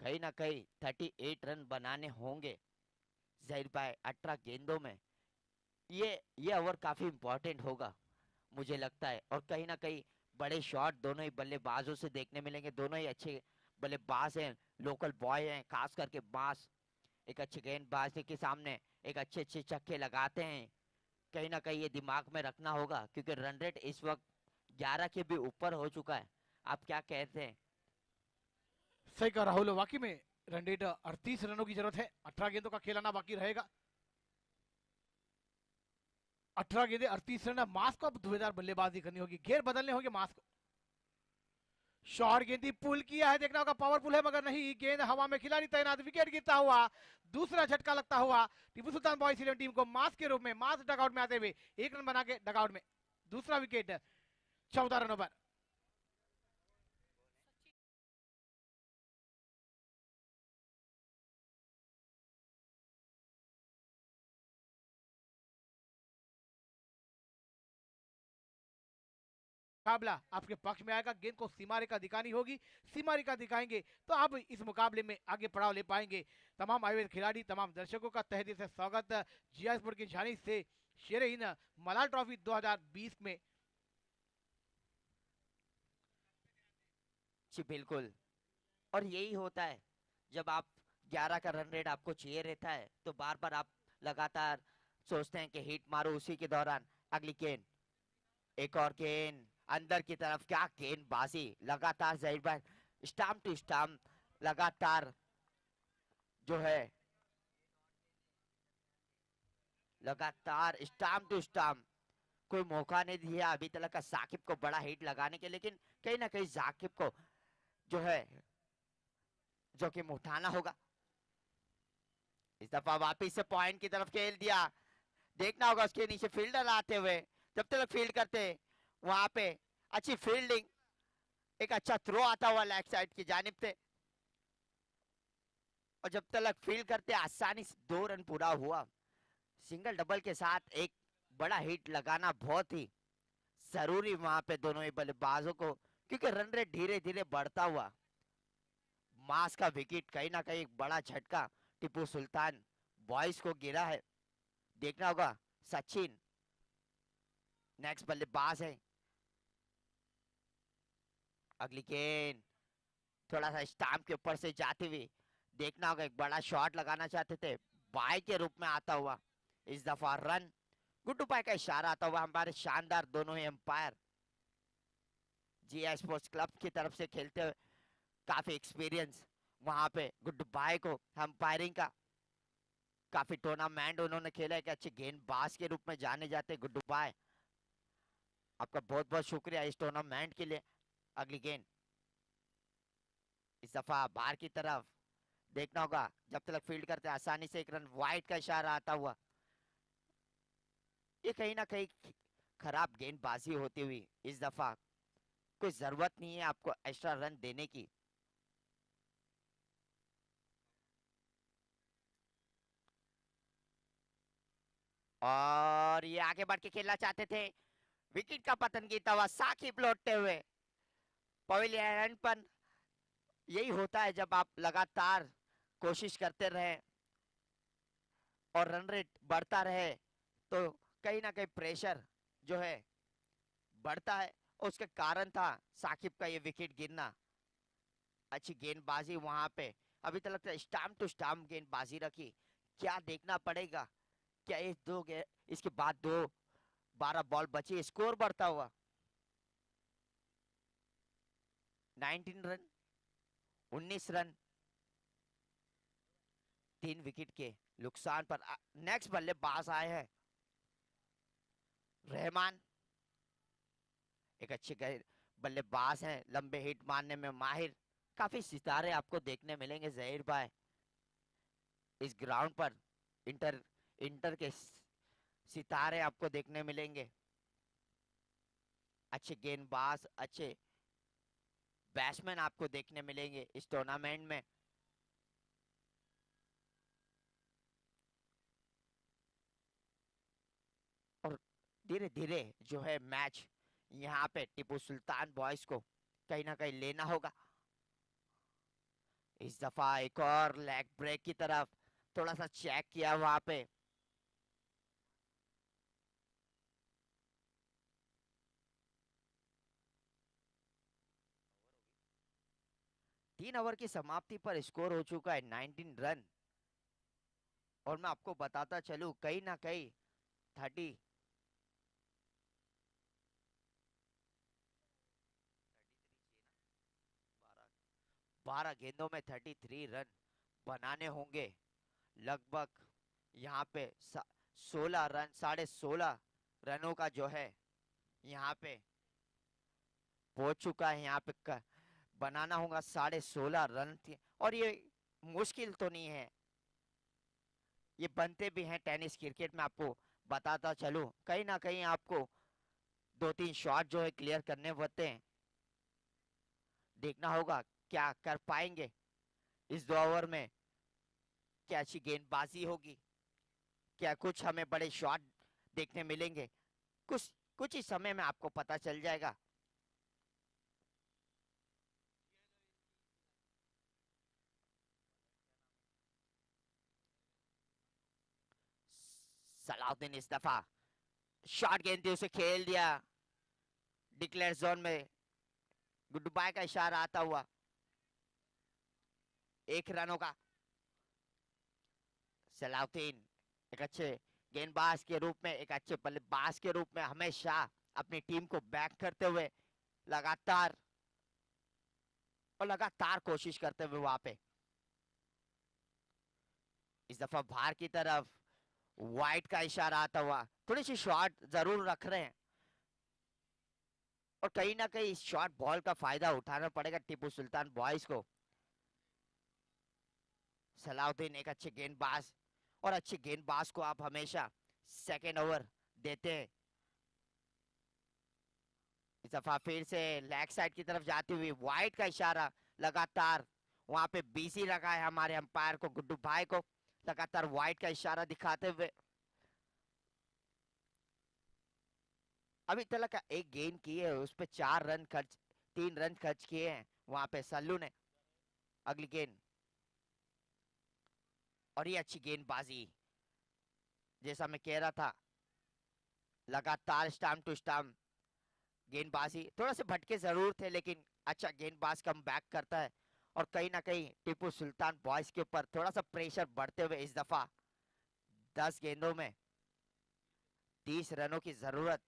कहीं ना कहीं 38 रन बनाने होंगे जहीर भाई 18 गेंदों में। ये ओवर काफी इंपॉर्टेंट होगा मुझे लगता है, और कहीं ना कहीं बड़े शॉट दोनों ही बल्लेबाजों से देखने मिलेंगे। दोनों ही अच्छे बल्लेबाज हैं, लोकल बॉय हैं, खास करके बास एक अच्छे गेंदबाज के सामने एक अच्छे अच्छे छक्के लगाते हैं। कहीं ना कहीं ये दिमाग में रखना होगा, क्योंकि रन रेट इस वक्त 11 के भी ऊपर हो चुका है। आप क्या कहते हैं? सही कहा राहुल, वाकई में रन रेट 38 रनों की जरूरत है। 18 गेंदों का खेल आना बाकी रहेगा। 18 गेंदे 38 रन। मास को अब धुएंधार बल्लेबाजी करनी होगी, घेर बदलने होंगे मास को। शॉर्ट गेंदी पुल किया है, देखना होगा पावरफुल है मगर नहीं, गेंद हवा में, खिलाड़ी तैनात, विकेट गिरता हुआ, दूसरा झटका लगता हुआ टीपू सुल्तान बॉयज 11 टीम को। मास के रूप में मास डगआउट में आते हुए 1 रन बना के डगआउट में दूसरा विकेट 14 रनों पर। मुकाबला आपके पक्ष में आएगा, गेंद को सीमा रेखा दिखानी होगी, सीमा रेखा दिखाएंगे तो आप इस मुकाबले में आगे पड़ाव ले पाएंगे। तमाम आए हुए खिलाड़ी, तमाम दर्शकों का तहे दिल से स्वागत जीआई स्पोर्ट की जानिब से शेरे हिंद मलाल ट्रॉफी 2020 में। जी बिल्कुल, और यही होता है जब आप 11 का रन रेट आपको चाहिए रहता है तो बार बार आप लगातार सोचते हैं कि हिट मारो, उसी के दौरान अगली गेंद, एक और गेंद अंदर की तरफ, क्या गेंदबाजी लगातार, जहीर भाई स्टाम्प टू स्टाम्प लगातार जो है, लगातार स्टाम्प टू स्टाम्प, कोई मौका नहीं दिया अभी तक का साकिब को बड़ा हिट लगाने के, लेकिन कहीं ना कहीं साकिब को जो है जोखिम उठाना होगा। इस दफा वापिस से पॉइंट की तरफ खेल दिया, देखना होगा उसके नीचे फील्डर आते हुए, जब तक फील्ड करते वहां पे अच्छी फील्डिंग, एक अच्छा थ्रो आता हुआ लेग साइड की जानिब से, और जब तक फील्ड करते आसानी से 2 रन पूरा हुआ। सिंगल डबल के साथ एक बड़ा हिट लगाना बहुत ही जरूरी वहां पे दोनों ही बल्लेबाजों को, क्योंकि रन रेट धीरे धीरे बढ़ता हुआ। मास का विकेट कहीं ना कहीं एक बड़ा झटका टीपू सुल्तान बॉयज को गिरा है, देखना होगा। सचिन नेक्स्ट बल्लेबाज है, अगली गेंद थोड़ा सा स्टाम्प के ऊपर से जाते हुए, देखना होगा एक बड़ा शॉट लगाना चाहते थे, बाय के रूप में आता हुआ, इस दफा रन, गुड्डू पाई का इशारा आता हुआ। हमारे शानदार दोनों ही एम्पायर जीआई स्पोर्ट्स क्लब की तरफ से खेलते हुए, काफी एक्सपीरियंस वहां पे गुड्डू भाई को एम्पायरिंग का, काफी टूर्नामेंट उन्होंने खेला है, कि अच्छे गेंदबाज के रूप में जाने जाते गुड्डू भाई, आपका बहुत बहुत शुक्रिया इस टूर्नामेंट के लिए। अगली गेंद इस दफा बाहर की तरफ, देखना होगा जब तक फील्ड करते आसानी से एक रन, वाइड का इशारा आता हुआ। ये कहीं ना कहीं खराब गेंदबाजी होती हुई, इस दफा कोई जरूरत नहीं है आपको एक्स्ट्रा रन देने की। और ये आगे बढ़ के खेलना चाहते थे, विकेट का पतन की तवा साकिब लौटते हुए पवेलियन पर। यही होता है जब आप लगातार कोशिश करते रहे और रन रेट बढ़ता रहे, तो कहीं ना कहीं प्रेशर जो है बढ़ता है, और उसका कारण था साकिब का ये विकेट गिरना। अच्छी गेंदबाजी वहां पे, अभी तक लगता है स्टाम्प टू स्टाम्प गेंदबाजी रखी, क्या देखना पड़ेगा, क्या इस इसके बाद 12 बॉल बची, स्कोर बढ़ता हुआ 19 रन, 19 रन, 3 विकेट के नुकसान पर। नेक्स्ट बल्लेबाज आए हैं रहमान, एक अच्छे बल्लेबाज हैं, लंबे हिट मारने में माहिर, काफी सितारे आपको देखने मिलेंगे जहीर भाई इस ग्राउंड पर। इंटर इंटर के सितारे आपको देखने मिलेंगे, अच्छे गेंदबाज, अच्छे बैट्समैन आपको देखने मिलेंगे इस टूर्नामेंट में। और धीरे धीरे जो है मैच यहाँ पे टीपू सुल्तान बॉयज को कहीं ना कहीं लेना होगा। इस दफा एक और लेग ब्रेक की तरफ, थोड़ा सा चेक किया वहां पे, तीन ओवर की समाप्ति पर स्कोर हो चुका है 19 रन। और मैं आपको बताता चलूं कहीं ना कहीं 30 12 गेंदों में 33 रन बनाने होंगे लगभग। यहाँ पे 16 रन, 16.5 रनों का जो है यहाँ पे पहुंच चुका है, यहाँ पे बनाना होगा 16.5 रन थी, और ये मुश्किल तो नहीं है, ये बनते भी हैं टेनिस क्रिकेट में। आपको बताता चलूं कहीं ना कहीं आपको 2-3 शॉट जो है क्लियर करने होते हैं। देखना होगा क्या कर पाएंगे इस 2 ओवर में, क्या अच्छी गेंदबाजी होगी, क्या कुछ हमें बड़े शॉट देखने मिलेंगे। कुछ कुछ ही समय में आपको पता चल जाएगा। सलाउद्दीन इस दफा शॉट गेंद थी, उसे खेल दिया डिक्लेयर जोन में। गुड बाय का इशारा आता हुआ 1 रनों का। सलाउद्दीन एक अच्छे गेंदबाज के रूप में, एक अच्छे बल्लेबाज के रूप में हमेशा अपनी टीम को बैक करते हुए लगातार कोशिश करते हुए वहां पे। इस दफा बाहर की तरफ वाइट का इशारा आता हुआ, थोड़ी सी शॉट जरूर रख रहे हैं और कहीं ना कहीं इस शॉर्ट बॉल का फायदा उठाना पड़ेगा टीपू सुल्तान बॉयज को। सलाउद्दीन एक अच्छे गेंदबाज, और अच्छे गेंदबाज को आप हमेशा सेकेंड ओवर देते हैं। इस दफा फिर से लेग साइड की तरफ जाती हुई वाइट का इशारा, लगातार वहां पे बीसी रखा है हमारे अंपायर को, गुड्डू भाई को लगातार वाइट का इशारा दिखाते हुए। अभी तक का एक गेंद की है, उस पे 3 रन खर्च किए हैं वहां पे सल्लू ने। अगली गेंद, और ये अच्छी गेंदबाजी, जैसा मैं कह रहा था, लगातार स्टंप टू स्टंप गेंदबाजी। थोड़ा से भटके जरूर थे लेकिन अच्छा गेंदबाज कम बैक करता है, और कहीं ना कहीं टीपू सुल्तान बॉयज के ऊपर थोड़ा सा प्रेशर बढ़ते हुए इस दफा 10 गेंदों में 30 रनों की जरूरत,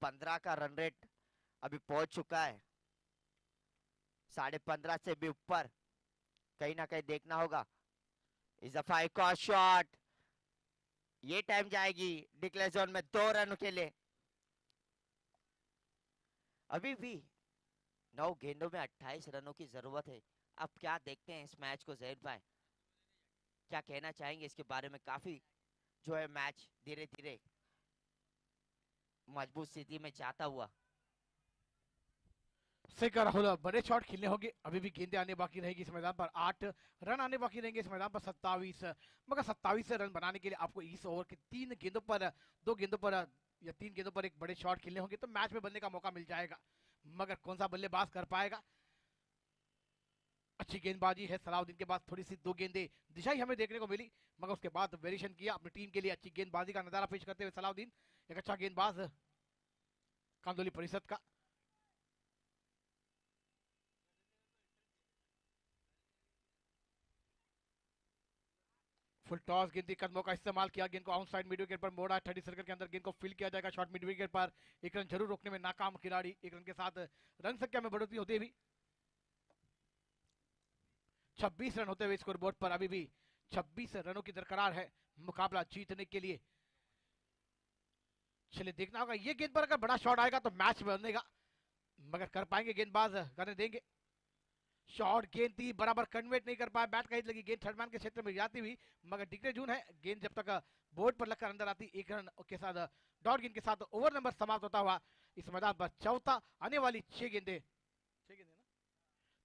15 का रन रेट अभी पहुंच चुका है, 15.5 से भी ऊपर कहीं ना कहीं देखना होगा। इस दफा एक और शॉट, ये टाइम जाएगी डिक्लेयर जोन में 2 रन के लिए। अभी भी 9 गेंदों में 28 रनों की जरूरत है। अब क्या देखते हैं इस मैच को जहीर भाई, क्या कहना चाहेंगे इसके बारे में? काफी जो है मैच धीरे धीरे मजबूत स्थिति में जाता हुआ। सही कह राहुल, बड़े शॉट खेलने होंगे, अभी भी गेंदें आने बाकी रहेगी इस मैदान पर। 8 रन आने बाकी रहेंगे इस मैदान पर, 27। मगर 27 रन बनाने के लिए आपको इस ओवर के 3 गेंदों पर, 2 गेंदों पर या 3 गेंदों पर एक बड़े शॉट खेलने होंगे तो मैच में बनने का मौका मिल जाएगा। मगर कौन सा बल्लेबाज कर पाएगा? अच्छी गेंदबाजी है सलाउद्दीन के पास, थोड़ी सी 2 गेंदें दिशाई हमें देखने को मिली, मगर उसके बाद वेरिएशन किया अपनी टीम के लिए। अच्छी गेंदबाजी का नजारा पेश करते हुए सलाउद्दीन, एक अच्छा गेंदबाज कांदोली परिषद का। फुल टॉस गेंद की कदमों का इस्तेमाल किया, गेंद को आउटसाइड मिड विकेट पर मोड़ा, 30 सर्कल के अंदर गेंद को फील्ड किया जाएगा शॉर्ट मिड विकेट पर। 1 रन जरूर रोकने में नाकाम खिलाड़ी, 1 रन के साथ रन संख्या में बढ़ोतरी होती भी 26 रन होते हुए स्कोर बोर्ड पर अभी भी 26 रनों की दरकरार है मुकाबला जीतने के लिए। चलिए देखना होगा, ये गेंद पर अगर बड़ा शॉट आएगा तो मैच बनेगा, मगर कर पाएंगे गेंदबाज? करने देंगे? शॉर्ट गेंद थी, बराबर कन्वर्ट नहीं कर पाया, बैट का हिट लगी, गेंद थर्ड मैन के क्षेत्र में जाती हुई, मगर डिक्लेयर जून है, गेंद जब तक बोर्ड पर लगकर अंदर आती 1 रन के साथ डॉट गेंद के साथ ओवर नंबर समाप्त होता हुआ इस मैदान पर चौथा आने वाली 6 गेंदे,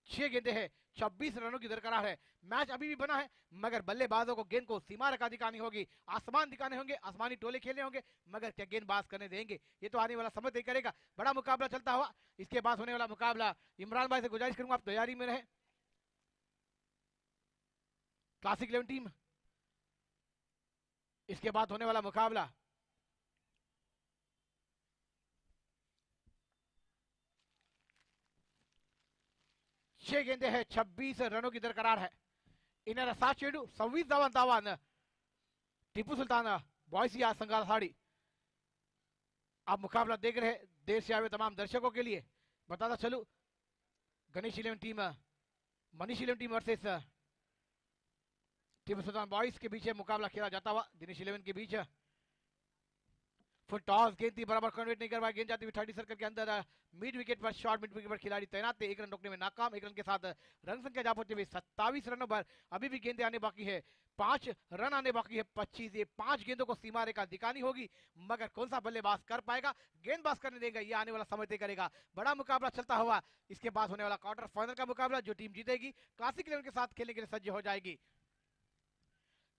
6 गेंदे है, 26 रनों की दरकरार है। मैच अभी भी बना है, मगर बल्लेबाजों को गेंद को सीमा रेखा दिखानी होगी, आसमान दिखाने होंगे, आसमानी टोले खेलने होंगे, मगर क्या गेंदबाज करने देंगे? ये तो आने वाला समय तय करेगा। बड़ा मुकाबला चलता हुआ इसके बाद होने वाला मुकाबला, इमरान भाई से गुजारिश करूंगा आप तैयारी में रहे। क्लासिक 11 टीम, इसके बाद होने वाला मुकाबला छह गेंदे है, 26 रनों की दरकरार है। इन्हें 7 चेंडू 26 धावन धावन टीपू सुल्तान बॉयसिया संगासाड़ी। आप मुकाबला देख रहे देर से आए तमाम दर्शकों के लिए बताता चलूं, Ganesh 11 team, Manish 11 team versus Tipu Sultan boys के बीच मुकाबला खेला जाता हुआ। दिनेश 11 के बीच फुल टॉस, गेंद थी बराबर कन्वर्ट नहीं कर पाया, गेंद जाती हुई 30 सर्कल के अंदर मिड विकेट पर, शॉर्ट मिड विकेट पर खिलाड़ी तैनात थे, एक रन रोकने में नाकाम, एक रन के साथ रन संख्या जा पहुंचे हुए 27 रनों पर। अभी भी गेंदें आने बाकी है, 5 रन आने बाकी है 25। ये 5 गेंदों को सीमा रेखा दिखानी होगी, मगर कौन सा बल्लेबाज कर पाएगा, गेंदबाज करने देगा, ये आने वाला समय तय करेगा। बड़ा मुकाबला चलता हुआ इसके बाद होने वाला क्वार्टर फाइनल का मुकाबला, जो टीम जीतेगी क्लासिक 11 के साथ खेलने के लिए सज्ज हो जाएगी।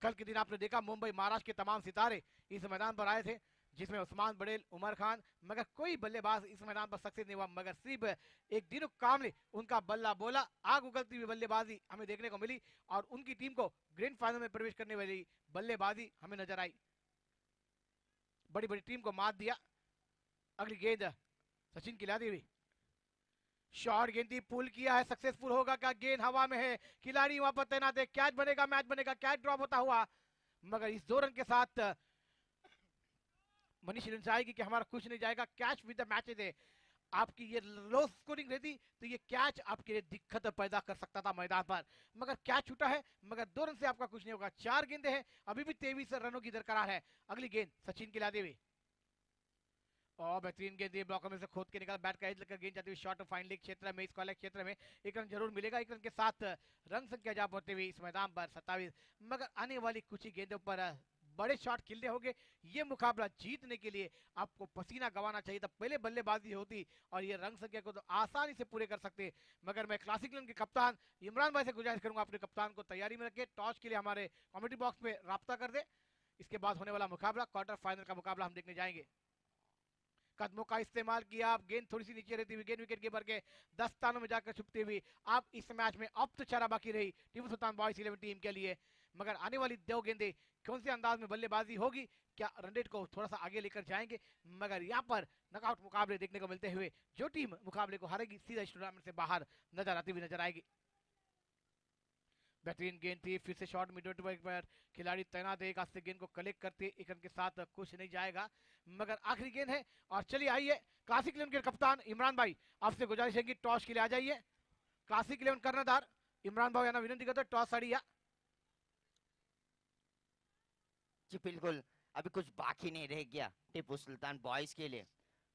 कल के दिन आपने देखा मुंबई महाराष्ट्र के तमाम सितारे इस मैदान पर आए थे, जिसमें उस्मान बड़ेल, उमर खान, मगर कोई बल्लेबाज इस मैदान पर सक्सेस नहीं हुआ, मगर सिर्फ एक दिनों कामले उनका बल्ला बोला, आग उगलती हुई बल्लेबाजी हमें देखने को मिली और उनकी टीम को ग्रैंड फाइनल में प्रवेश करने वाली बल्लेबाजी हमें नजर आई। बड़ी बड़ी टीम को मात दिया। अगली गेंद सचिन की लादी हुई, शॉर्ट गेंद थी, पुल किया है, सक्सेसफुल होगा क्या, गेंद हवा में है, खिलाड़ी वहां पर तैनात है, कैच बनेगा, मैच बनेगा, कैच ड्रॉप होता हुआ, मगर इस 2 रन के साथ मनीष रन चाहेगी कि हमारा कुछ नहीं जाएगा, कैच विद द मैच है। आपकी ये लो स्कोरिंग रहती तो ये कैच आपके लिए दिक्कत पैदा कर सकता था मैदान पर, मगर कैच छूटा है, मगर 2 रन से आपका कुछ नहीं होगा। 4 गेंदें हैं, अभी भी 23 रनों की दरकार है। अगली गेंद सचिन की लादी हुई और बेहतरीन गेंद ये ब्लॉकर में से खोद के निकाल, बैट का एज लगकर गेंद जाती हुई शॉर्ट फाइन लीग क्षेत्र में, इस कॉलेज क्षेत्र में 1 रन जरूर मिलेगा। 1 रन के साथ रन संख्या जा पहुंचते हुए इस मैदान पर 27, मगर आने वाली कुछ ही गेंदों पर बड़े शॉट खेलने होंगे। ये मुकाबला जीतने के लिए आपको पसीना गंवाना चाहिए था, पहले बल्लेबाजी होती और ये रन संख्या को तो आसानी से पूरे कर सकते, मगर मैं क्लासिक के कप्तान इमरान भाई से गुजारिश करूंगा अपने कप्तान को तैयारी में रखे, टॉस के लिए हमारे कमेंट्री बॉक्स में राब्ता कर दे। इसके बाद होने वाला मुकाबला क्वार्टर फाइनल का मुकाबला हम देखने जाएंगे। कदमों का इस्तेमाल किया, आप गेंद थोड़ी सी नीचे रहती हुई गेंद विकेट कीपर के दस्तानों में जाकर छुपती हुई आप इस मैच में अब तो चारा बाकी रही टीपू सुल्तान बॉयज 11 टीम के लिए, मगर आने वाली 2 गेंदें कौन से अंदाज में बल्लेबाजी होगी, क्या रन रेट को थोड़ा सा आगे लेकर जाएंगे, मगर यहाँ पर नॉकआउट मुकाबले देखने को मिलते हुए जो टीम मुकाबले को हारेगी सीधा इस टूर्नामेंट से बाहर नजर आती हुई नजर आएगी। बेहतरीन गेंद थी, फिर से शॉर्ट मिड विकेट पर खिलाड़ी तैनात है, एक हाथ से गेंद को कलेक्ट करते, 1 रन के साथ कुछ नहीं जाएगा, मगर आखिरी गेंद है। और चलिए आइए क्लासिक 11 के कप्तान इमरान भाई आपसे गुजारिश है कि टॉस के लिए आ जाइए। क्लासिक 11 कर्णधार इमरान भाई यांना विनंती करतो, टॉस साठी या। जी बिल्कुल, अभी कुछ बाकी नहीं रह गया टीपू सुल्तान बॉयज के लिए।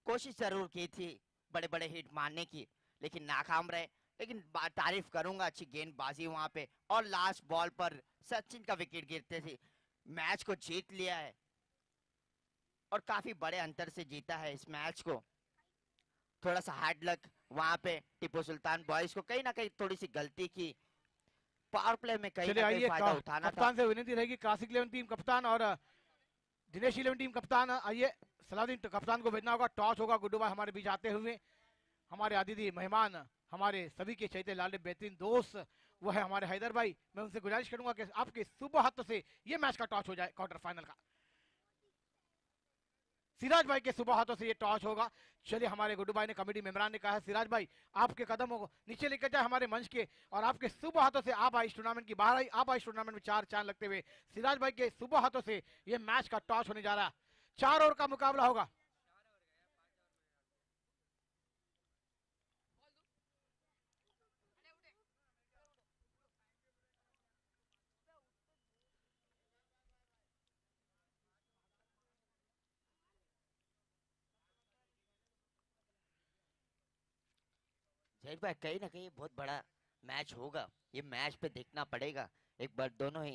कोशिश जरूर की थी बड़े बड़े हिट मारने की, लेकिन नाकाम रहे। लेकिन तारीफ करूंगा अच्छी गेंदबाजी वहां पे, और लास्ट बॉल पर सचिन का विकेट गिरते थे मैच को जीत लिया है, और काफी बड़े अंतर से जीता है इस मैच को। थोड़ा सा हार्ड लक वहां पे टीपू सुल्तान बॉयज को कहीं ना कहीं थोड़ी सी गलती की, पावर प्ले में कहीं ना कहीं फायदा उठाना था। कप्तान से विनती रहेगी क्लासिक 11 टीम कप्तान और दिनेश 11 टीम कप्तान, आइए सलाउद्दीन कप्तान को भेजना होगा। टॉस होगा, गुड्डू भाई हमारे बीच आते हुए, हमारे अतिथि मेहमान, हमारे सभी के चैते लाले बेहतरीन दोस्त वो है हमारे हैदर भाई, मैं उनसे गुजारिश करूंगा कि आपके शुभ हाथों से ये मैच का टॉस हो जाए क्वार्टर फाइनल का। सिराज भाई के सुबह हाथों से ये टॉस होगा। चलिए हमारे गुड्डू भाई ने, कमेटी मेंबरान ने कहा है सिराज भाई आपके कदमों को नीचे लेकर जाए हमारे मंच के, और आपके सुबह हाथों से आप इस टूर्नामेंट की बाहर आई, आप इस टूर्नामेंट में 4 चांद लगते हुए सिराज भाई के सुबह हाथों से ये मैच का टॉस होने जा रहा है। 4 ओवर का मुकाबला होगा। जहीर भाई कहीं ना कहीं बहुत बड़ा मैच होगा, ये मैच पे देखना पड़ेगा एक बार दोनों ही